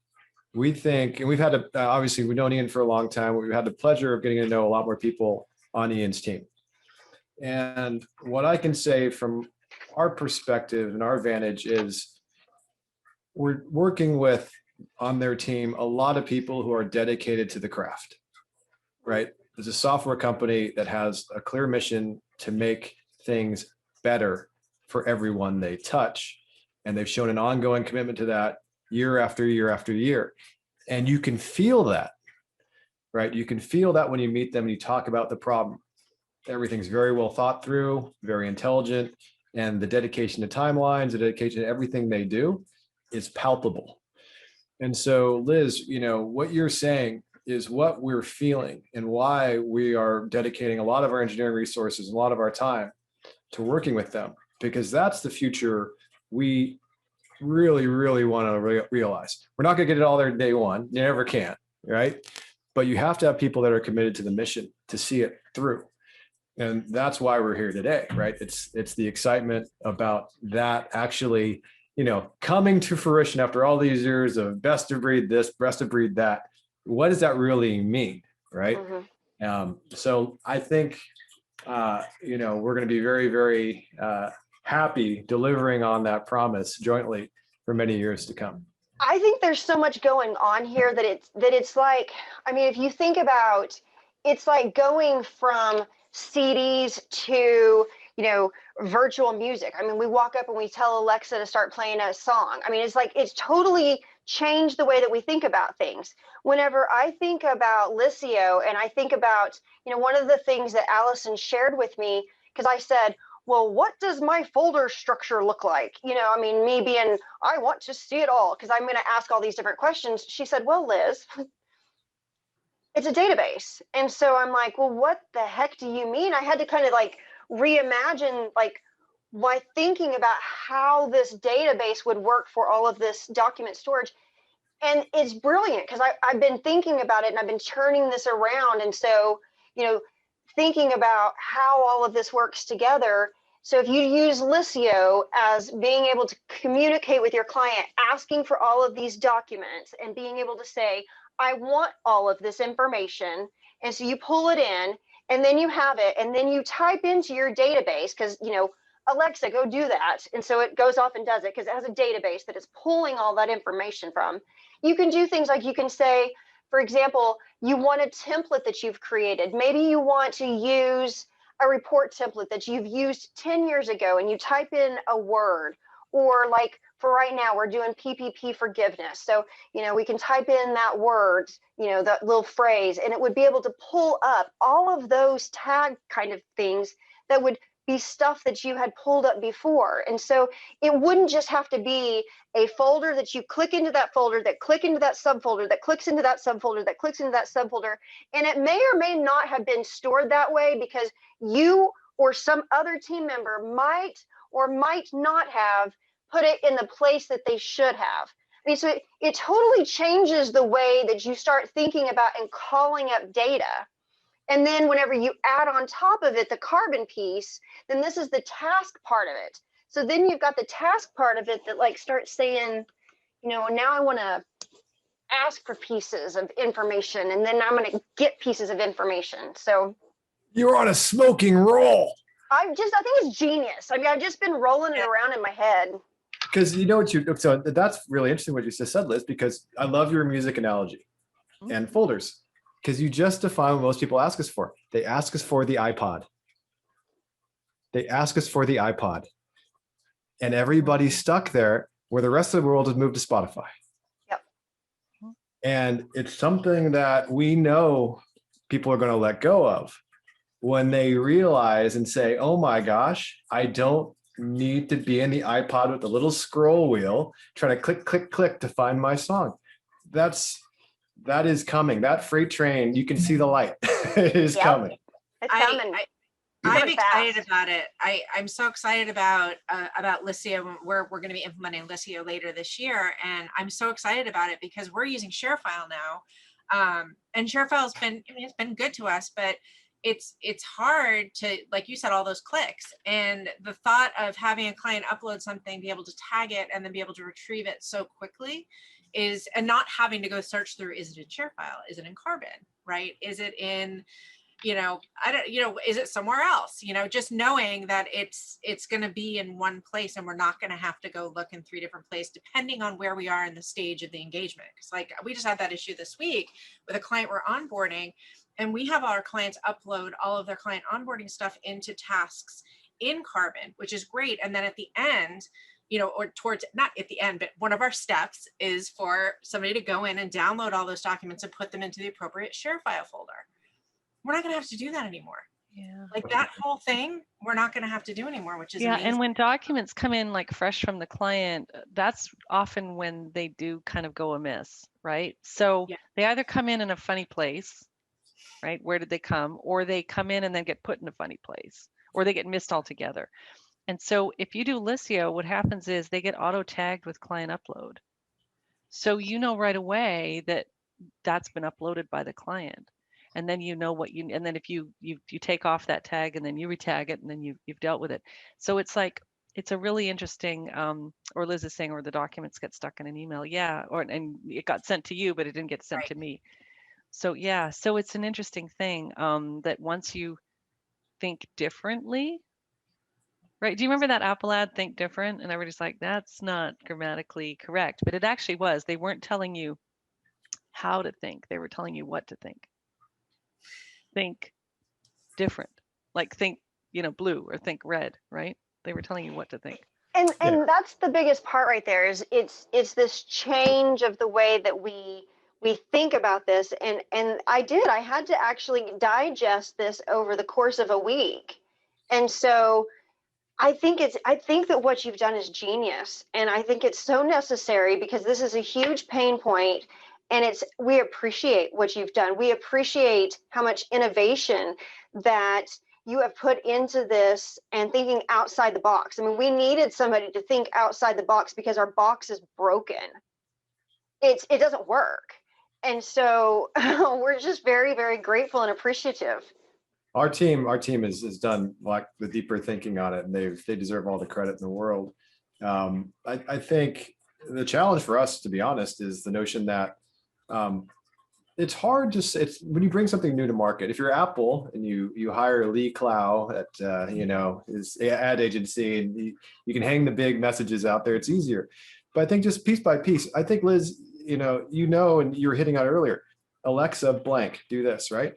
we think, and we've had obviously we've known Ian for a long time, but we've had the pleasure of getting to know a lot more people on Ian's team. And what I can say from our perspective and our vantage is, we're working with, on their team, a lot of people who are dedicated to the craft, right? There's a software company that has a clear mission to make things better for everyone they touch. And they've shown an ongoing commitment to that year after year after year. And you can feel that, right? You can feel that when you meet them and you talk about the problem. Everything's very well thought through, very intelligent, and the dedication to timelines, the dedication to everything they do is palpable. And so, Liz, what you're saying is what we're feeling, and why we are dedicating a lot of our engineering resources, a lot of our time to working with them, because that's the future we really, really want to realize. We're not going to get it all there day one. You never can, right? But you have to have people that are committed to the mission to see it through. And that's why we're here today, right? It's the excitement about that actually coming to fruition after all these years of best of breed this, best of breed that. What does that really mean, right? So I think, we're going to be very, very happy delivering on that promise jointly for many years to come. I think there's so much going on here that it's like, I mean, if you think about, it's like going from CDs to, virtual music. I mean, we walk up and we tell Alexa to start playing a song. I mean, it's like, it's totally changed the way that we think about things. Whenever I think about Liscio and I think about, one of the things that Allison shared with me, because I said, well, what does my folder structure look like? I mean, me being, I want to see it all because I'm going to ask all these different questions. She said, well, Liz, it's a database. And so I'm like, well, what the heck do you mean? I had to kind of like reimagine like why thinking about how this database would work for all of this document storage. And it's brilliant because I've been thinking about it and I've been turning this around. And so, thinking about how all of this works together. So if you use Liscio as being able to communicate with your client, asking for all of these documents and being able to say, I want all of this information. And so you pull it in and then you have it and then you type into your database because, Alexa, go do that. And so it goes off and does it because it has a database that is pulling all that information from. You can do things like you can say, for example, you want a template that you've created. Maybe you want to use a report template that you've used 10 years ago and you type in a word, or like for right now, we're doing PPP forgiveness. So, we can type in that word, that little phrase, and it would be able to pull up all of those tag kind of things that would be stuff that you had pulled up before. And so it wouldn't just have to be a folder that you click into that folder, that click into that subfolder, that clicks into that subfolder, that clicks into that subfolder. And it may or may not have been stored that way because you or some other team member might or might not have put it in the place that they should have. I mean, so it totally changes the way that you start thinking about and calling up data. And then whenever you add on top of it the Karbon piece, then this is the task part of it. So then you've got the task part of it that like starts saying, now I want to ask for pieces of information and then I'm going to get pieces of information. So you're on a smoking roll. I think it's genius. I mean, I've just been rolling it around in my head. Because so that's really interesting what you just said, Liz, because I love your music analogy and folders. Because you just define what most people ask us for. They ask us for the iPod. And everybody's stuck there where the rest of the world has moved to Spotify. Yep. And it's something that we know people are going to let go of when they realize and say, oh my gosh, I don't need to be in the iPod with the little scroll wheel, trying to click, click, click to find my song. That is coming. That freight train, you can see the light. It is coming. It's coming. I'm excited about it. I'm so excited about Liscio. We're going to be implementing Liscio later this year, and I'm so excited about it because we're using ShareFile now, and ShareFile's it's been good to us, but it's hard to, like you said, all those clicks, and the thought of having a client upload something, be able to tag it, and then be able to retrieve it so quickly and not having to go search through, is it in ShareFile? Is it in Karbon, right? Is it in, is it somewhere else? Just knowing that it's going to be in one place and we're not going to have to go look in 3 different places, depending on where we are in the stage of the engagement. Because like we just had that issue this week with a client we're onboarding, and we have our clients upload all of their client onboarding stuff into tasks in Karbon, which is great. And then at the end, or towards, not at the end, but one of our steps is for somebody to go in and download all those documents and put them into the appropriate ShareFile folder. We're not going to have to do that anymore. Yeah. Like that whole thing, we're not going to have to do anymore, which is amazing. And when documents come in like fresh from the client, that's often when they do kind of go amiss, right? So they either come in a funny place, right? Where did they come? Or they come in and then get put in a funny place, or they get missed altogether. And so if you do Liscio, what happens is they get auto tagged with client upload. So right away that that's been uploaded by the client. And then and then if you take off that tag and then you retag it and then you've dealt with it. So it's like, it's a really interesting, or Liz is saying, or the documents get stuck in an email. Yeah, and it got sent to you, but it didn't get sent Right. to me. So yeah, so it's an interesting thing, that once you think differently, right? Do you remember that Apple ad, think different? And everybody's like, that's not grammatically correct, but it actually was. They weren't telling you how to think. They were telling you what to think. Think different, like think, blue or think red, right? They were telling you what to think. And Yeah. that's the biggest part right there, is it's this change of the way that we think about this. And I had to actually digest this over the course of a week. And so I think that what you've done is genius, and I think it's so necessary, because this is a huge pain point, and we appreciate what you've done. We appreciate how much innovation that you have put into this, and thinking outside the box. I mean, we needed somebody to think outside the box, because our box is broken. It doesn't work. And so we're just very, very grateful and appreciative. Our team has done like the deeper thinking on it, and they deserve all the credit in the world. I think the challenge for us, to be honest, is the notion that it's hard to say, it's when you bring something new to market. If you're Apple and you hire Lee Clow at his ad agency, and you can hang the big messages out there, it's easier. But I think just piece by piece, I think, Liz, and you were hitting on it earlier, Alexa blank, do this, right?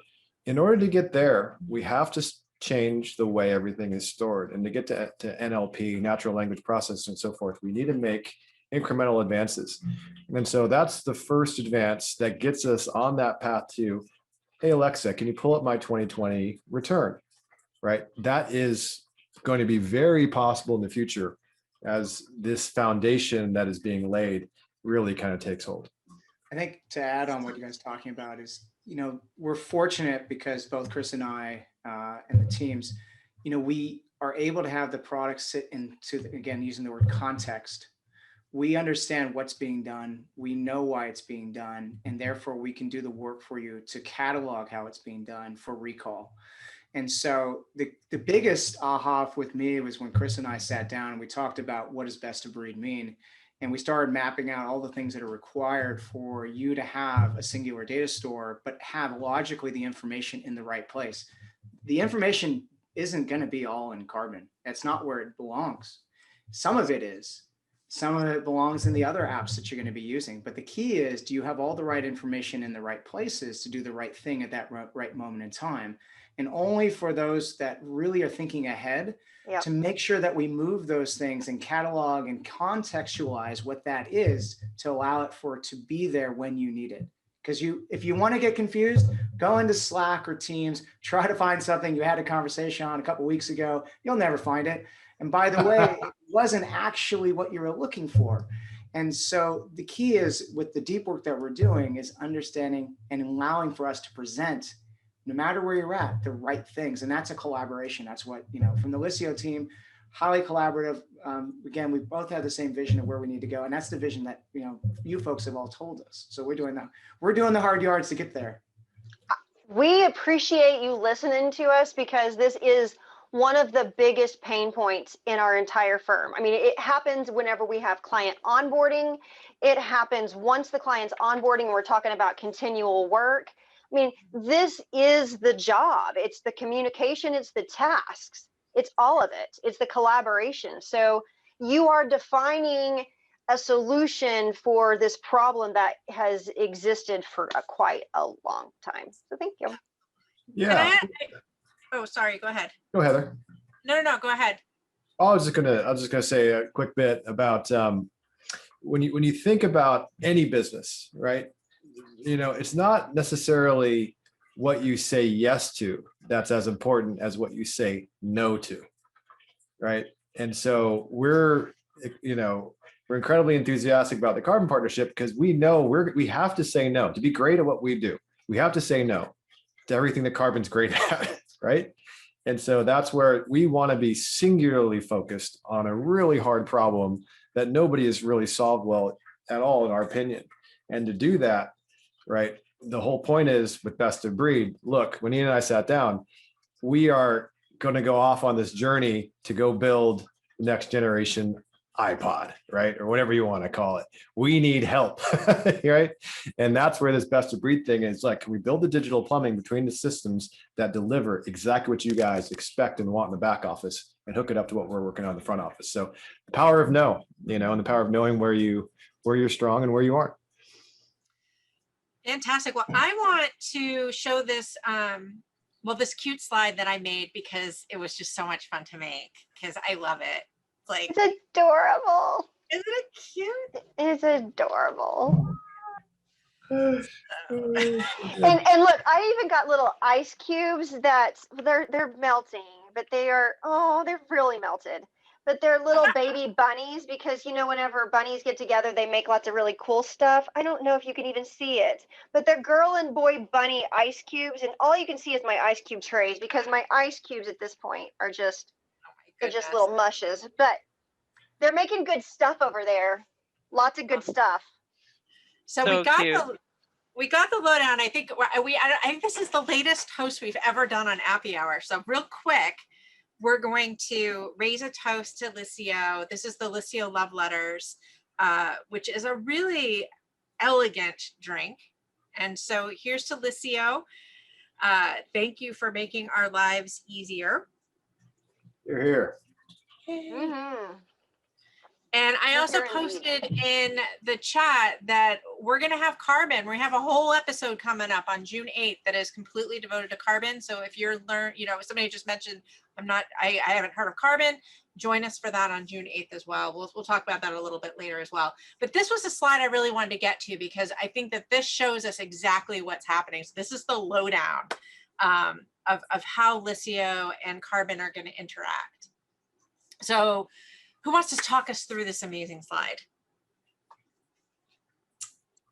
In order to get there, we have to change the way everything is stored. And to get to NLP, natural language processing, and so forth, we need to make incremental advances. And so that's the first advance that gets us on that path to, hey, Alexa, can you pull up my 2020 return, right? That is going to be very possible in the future as this foundation that is being laid really kind of takes hold. I think to add on what you guys are talking about is, we're fortunate because both Chris and I and the teams, we are able to have the product sit into, again, using the word context. We understand what's being done. We know why it's being done. And therefore we can do the work for you to catalog how it's being done for recall. And so the biggest aha with me was when Chris and I sat down and we talked about what does best of breed mean. And we started mapping out all the things that are required for you to have a singular data store, but have logically the information in the right place. The information isn't going to be all in Karbon. That's not where it belongs. Some of it is. Some of it belongs in the other apps that you're going to be using. But the key is, do you have all the right information in the right places to do the right thing at that right moment in time? And only for those that really are thinking ahead, to make sure that we move those things and catalog and contextualize what that is to allow it for it to be there when you need it. Because if you want to get confused, go into Slack or Teams, try to find something you had a conversation on a couple of weeks ago. You'll never find it. And by the way, it wasn't actually what you were looking for. And so the key is, with the deep work that we're doing, is understanding and allowing for us to present, no matter where you're at, the right things. And that's a collaboration. That's what, from the Liscio team, highly collaborative. Again, we both have the same vision of where we need to go. And that's the vision that, you folks have all told us. So we're doing the hard yards to get there. We appreciate you listening to us, because this is one of the biggest pain points in our entire firm. I mean, it happens whenever we have client onboarding. It happens once the client's onboarding, we're talking about continual work. I mean, this is the job. It's the communication, it's the tasks, it's all of it. It's the collaboration. So you are defining a solution for this problem that has existed for quite a long time. So thank you. Yeah. Oh, sorry, go ahead. Go, Heather. No, go ahead. I was just gonna say a quick bit about when you think about any business, right? It's not necessarily what you say yes to that's as important as what you say no to, right? And so we're incredibly enthusiastic about the Karbon partnership, because we know we have to say no to be great at what we do. We have to say no to everything that Karbon's great at, right? And so that's where we want to be singularly focused on a really hard problem that nobody has really solved well at all, in our opinion. And to do that, right, the whole point is, with best of breed, look, when Ian and I sat down, we are going to go off on this journey to go build next generation iPod, right? Or whatever you want to call it. We need help, right? And that's where this best of breed thing is like, can we build the digital plumbing between the systems that deliver exactly what you guys expect and want in the back office and hook it up to what we're working on in the front office? So the power of no, and the power of knowing where you're strong and where you aren't. Fantastic. Well, I want to show this, this cute slide that I made because it was just so much fun to make because I love it. Like, It's adorable. isn't it cute? It's adorable. And look, I even got little ice cubes that they're melting, but they're really melted. But they're little baby bunnies because whenever bunnies get together, they make lots of really cool stuff. I don't know if you can even see it, but they're girl and boy bunny ice cubes, and all you can see is my ice cube trays because my ice cubes at this point are just they're just little mushes. But they're making good stuff over there. Lots of good stuff. So we got the lowdown. I think I think this is the latest host we've ever done on Appy Hour. So real quick, we're going to raise a toast to Liscio. This is the Liscio Love Letters, which is a really elegant drink. And so here's to Liscio. Thank you for making our lives easier. You're here. Mm-hmm. And I also posted in the chat that we're going to have Karbon. We have a whole episode coming up on June 8th that is completely devoted to Karbon. So if you're somebody just mentioned, I haven't heard of Karbon, join us for that on June 8th as well. We'll talk about that a little bit later as well. But this was a slide I really wanted to get to because I think that this shows us exactly what's happening. So this is the lowdown of how Liscio and Karbon are going to interact. So who wants to talk us through this amazing slide?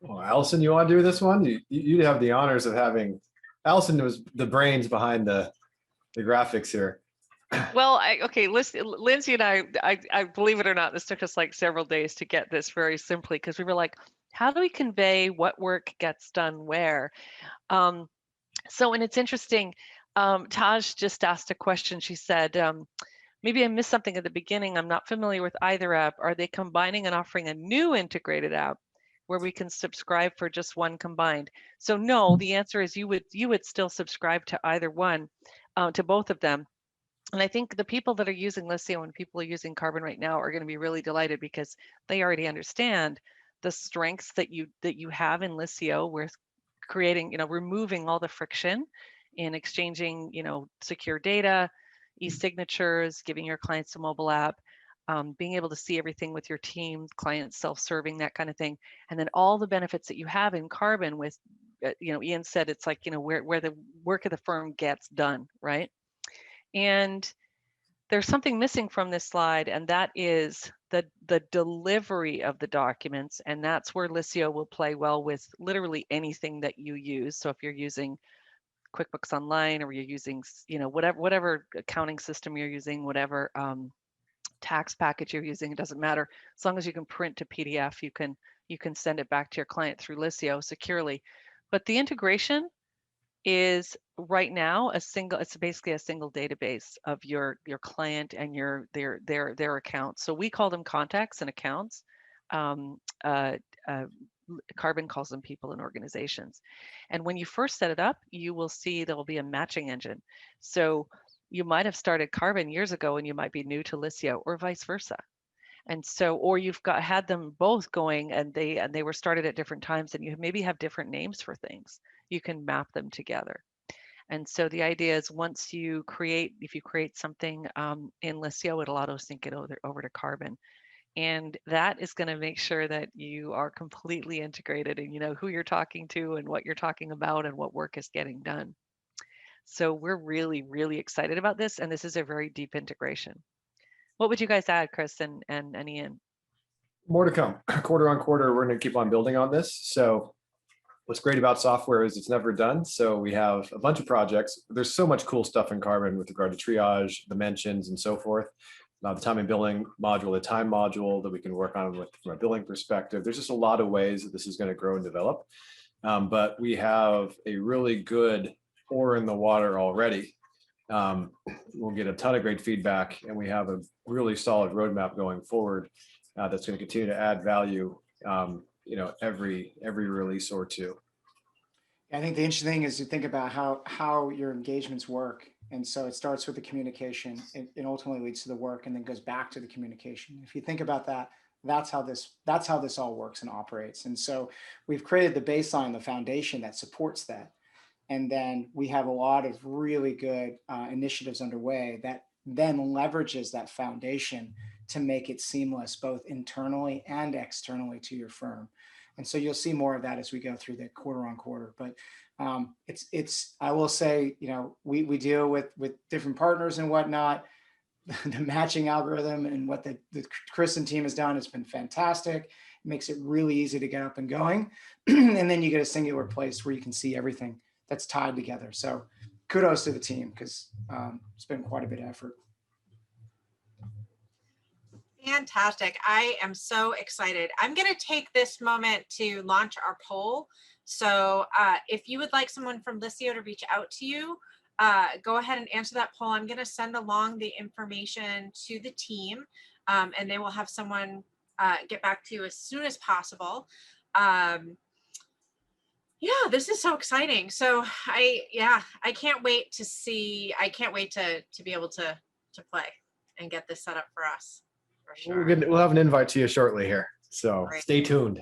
Well, Allison, you want to do this one? You have the honors of having, Allison was the brains behind the graphics here. Well, Lindsay and I believe it or not, this took us like several days to get this very simply because we were like, how do we convey what work gets done where? And it's interesting, Taj just asked a question. She said, maybe I missed something at the beginning. I'm not familiar with either app. Are they combining and offering a new integrated app where we can subscribe for just one combined? So no, the answer is you would still subscribe to either one, to both of them. And I think the people that are using Liscio and people are using Karbon right now are going to be really delighted because they already understand the strengths that you have in Liscio with creating, removing all the friction in exchanging, secure data, e-signatures, giving your clients a mobile app, being able to see everything with your team, clients self-serving, that kind of thing. And then all the benefits that you have in Karbon with, Ian said, it's like, where the work of the firm gets done, right? And there's something missing from this slide, and that is the delivery of the documents. And that's where Liscio will play well with literally anything that you use. So if you're using QuickBooks Online or you're using, whatever accounting system you're using, whatever tax package you're using, it doesn't matter. As long as you can print to PDF, you can send it back to your client through Liscio securely. But the integration is right now it's basically a single database of your client and their accounts. So we call them contacts and accounts. Karbon calls them people and organizations. And when you first set it up, you will see there will be a matching engine. So you might have started Karbon years ago and you might be new to Liscio, or vice versa. And so, or you've had them both going and they were started at different times and you maybe have different names for things. You can map them together. And so the idea is if you create something in Liscio, it'll auto sync it over to Karbon. And that is going to make sure that you are completely integrated and you know who you're talking to and what you're talking about and what work is getting done. So we're really, really excited about this. And this is a very deep integration. What would you guys add, Chris and Ian? More to come. Quarter on quarter, we're going to keep on building on this. So what's great about software is it's never done. So we have a bunch of projects. There's so much cool stuff in Karbon with regard to triage, dimensions, and so forth. The time and billing module, the time module that we can work on from a billing perspective. There's just a lot of ways that this is going to grow and develop. But we have a really good oar in the water already We'll get a ton of great feedback, and we have a really solid roadmap going forward that's going to continue to add value, every release or two. I think the interesting thing is to think about how your engagements work. And so it starts with the communication, it ultimately leads to the work, and then goes back to the communication. If you think about that, that's how this all works and operates. And so we've created the baseline, the foundation that supports that. And then we have a lot of really good initiatives underway that then leverages that foundation to make it seamless, both internally and externally to your firm. And so you'll see more of that as we go through the quarter on quarter. But I will say, we deal with different partners and whatnot. The matching algorithm and what the Chris and team has done has been fantastic. It makes it really easy to get up and going. And then you get a singular place where you can see everything that's tied together. So kudos to the team, because it's been quite a bit of effort. Fantastic. I am so excited. I'm going to take this moment to launch our poll. So if you would like someone from Liscio to reach out to you, go ahead and answer that poll. I'm going to send along the information to the team, and they will have someone get back to you as soon as possible. Yeah, this is so exciting. So I can't wait to see. I can't wait to be able to play and get this set up for us. For sure. We'll have an invite to you shortly here. So Great. Stay tuned.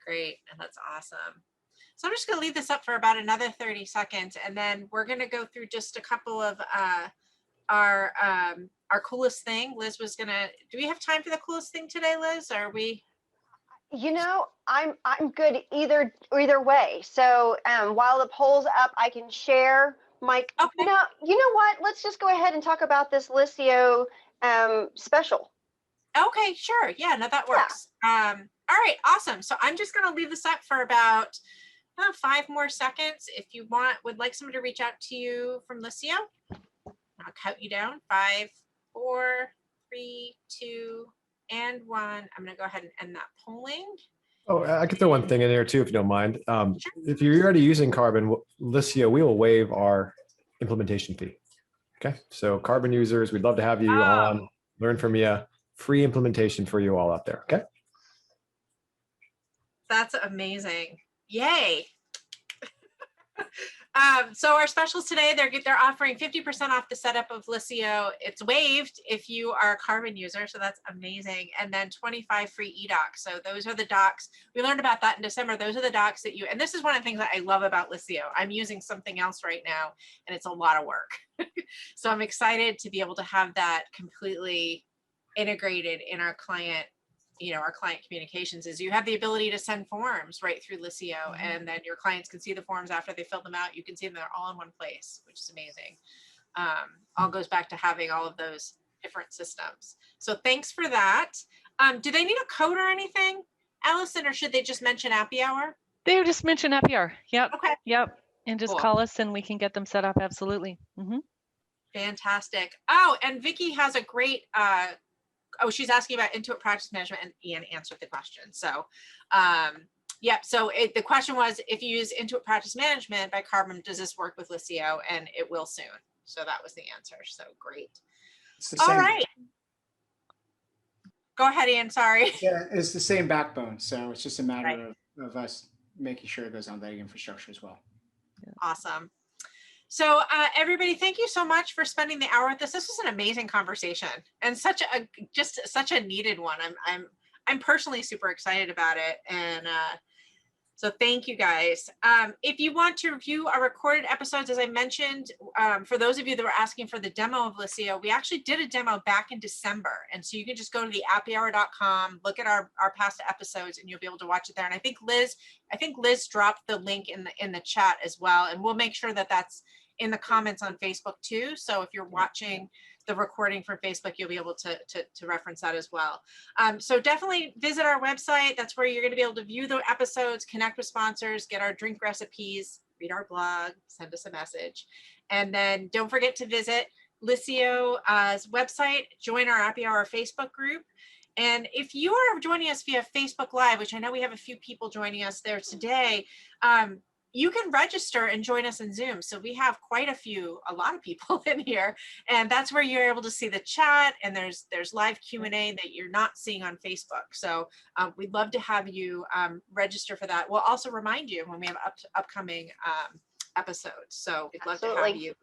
Great. That's awesome. So I'm just going to leave this up for about another 30 seconds, and then we're going to go through just a couple of our coolest thing. Liz was going to, do we have time for the coolest thing today, Liz? Or are we? I'm good either way. So while the poll's up, I can share my. Okay. You know what? Let's just go ahead and talk about this Liscio special. Okay, sure. Yeah, no, that works. Yeah. All right, awesome. So I'm just going to leave this up for about 5 more seconds. If you would like someone to reach out to you from Liscio, I'll count you down. 5, 4, 3, 2, and 1. I'm going to go ahead and end that polling. Oh, I could throw one thing in there too, if you don't mind. Sure. If you're already using Karbon, Liscio, we will waive our implementation fee. Okay, so Karbon users, we'd love to have you on, learn from you. Free implementation for you all out there. Okay. That's amazing. Yay. So our specials today, they're offering 50% off the setup of Liscio. It's waived if you are a Karbon user, so that's amazing. And then 25 free eDocs. So those are the docs. We learned about that in December. Those are the docs that and this is one of the things that I love about Liscio. I'm using something else right now, and it's a lot of work. So I'm excited to be able to have that completely integrated in our client, our client communications. Is you have the ability to send forms right through Liscio, and then your clients can see the forms after they fill them out. You can see them, they're all in one place, which is amazing. All goes back to having all of those different systems. So thanks for that. Do they need a code or anything, Allison, or should they just mention Happy Hour? They just mention Happy Hour. Yep. Okay. Yep. And just Cool. call us and we can get them set up. Absolutely. Mm-hmm. Fantastic. Oh, and Vicky has a great, she's asking about Intuit practice management, and Ian answered the question. So, so the question was, if you use Intuit practice management by Karbon, does this work with Liscio? And it will soon. So that was the answer. So great. All right. Go ahead, Ian. Sorry. Yeah, it's the same backbone. So it's just a matter of us making sure it goes on that infrastructure as well. Awesome. So everybody, thank you so much for spending the hour with us. This was an amazing conversation and such a needed one. I'm personally super excited about it. And so thank you guys. If you want to review our recorded episodes, as I mentioned, for those of you that were asking for the demo of Liscio, we actually did a demo back in December. And so you can just go to theappyhour.com, look at our past episodes, and you'll be able to watch it there. And I think Liz dropped the link in the chat as well. And we'll make sure that that's in the comments on Facebook too. So if you're watching the recording from Facebook, you'll be able to reference that as well. So definitely visit our website. That's where you're going to be able to view the episodes, connect with sponsors, get our drink recipes, read our blog, send us a message. And then don't forget to visit Liscio's website, join our Happy Hour Facebook group. And if you are joining us via Facebook Live, which I know we have a few people joining us there today, you can register and join us in Zoom. So we have quite a lot of people in here, and that's where you're able to see the chat, and there's live Q&A that you're not seeing on Facebook. So we'd love to have you register for that. We'll also remind you when we have upcoming episodes. So we'd love to have you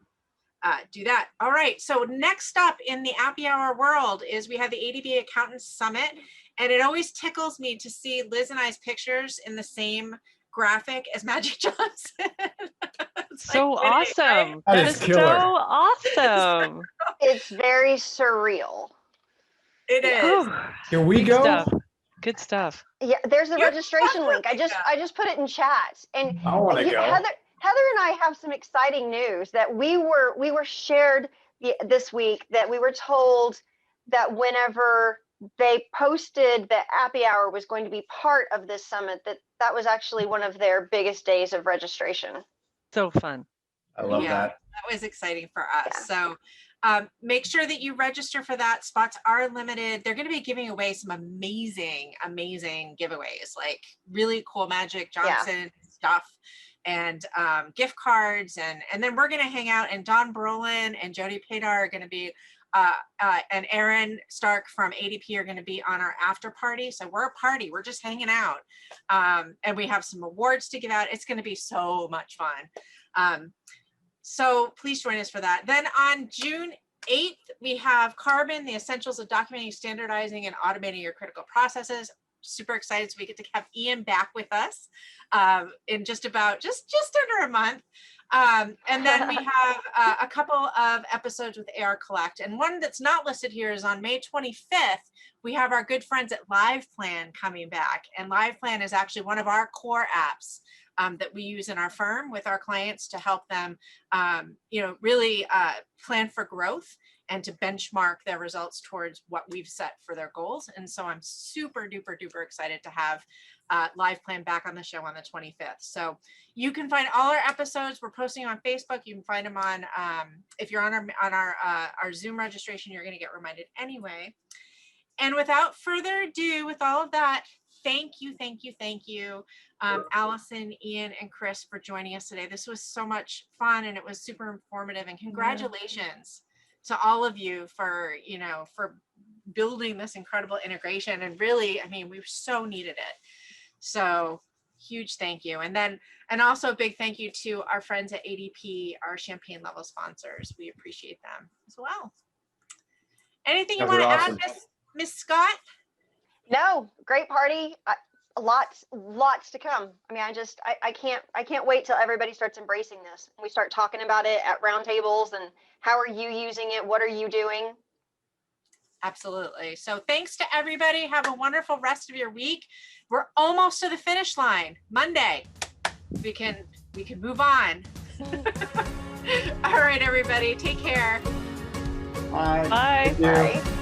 do that. All right. So next up in the Appy Hour world is we have the Adb Accountants Summit, and it always tickles me to see Liz and I's pictures in the same graphic as Magic Johnson. So like winning, awesome. That That is is killer. so awesome. It's very surreal. It is. Whew. Here we Good go. stuff. Good stuff. Yeah, there's the You registration link. I definitely just put it in chat. And I want to go. Heather and I have some exciting news that we were shared this week, that we were told that whenever they posted that Appy Hour was going to be part of this summit, that was actually one of their biggest days of registration. So fun. I love that. That was exciting for us. Yeah. So make sure that you register for that. Spots are limited. They're going to be giving away some amazing giveaways, like really cool Magic Johnson stuff, and gift cards, and then we're going to hang out, and Don Brolin and Jody Padar are going to be and Aaron Stark from ADP are going to be on our after party. So we're a party. We're just hanging out, and we have some awards to give out. It's going to be so much fun. So please join us for that. Then on June 8th, we have Karbon, the essentials of documenting, standardizing, and automating your critical processes. Super excited. So we get to have Ian back with us in just under a month. And then we have a couple of episodes with AR Collect. And one that's not listed here is on May 25th, we have our good friends at LivePlan coming back. And LivePlan is actually one of our core apps that we use in our firm with our clients to help them, really plan for growth and to benchmark their results towards what we've set for their goals. And so I'm super duper duper excited to have LivePlan back on the show on the 25th. So you can find all our episodes. We're posting on Facebook. You can find them on, if you're on our Zoom registration, you're going to get reminded anyway. And without further ado, with all of that, thank you, Allison, Ian, and Chris for joining us today. This was so much fun, and it was super informative. And congratulations to all of you for building this incredible integration. And really, I mean, we've so needed it. So huge thank you. And also a big thank you to our friends at ADP, our champagne level sponsors. We appreciate them as well. Anything you want to add, Miss Scott? No, great party. Lots to come. I mean, I can't wait till everybody starts embracing this. We start talking about it at roundtables, and how are you using it? What are you doing? Absolutely. So thanks to everybody. Have a wonderful rest of your week. We're almost to the finish line. Monday, we can move on. All right, everybody. Take care. Bye. Bye. Thank you. Bye.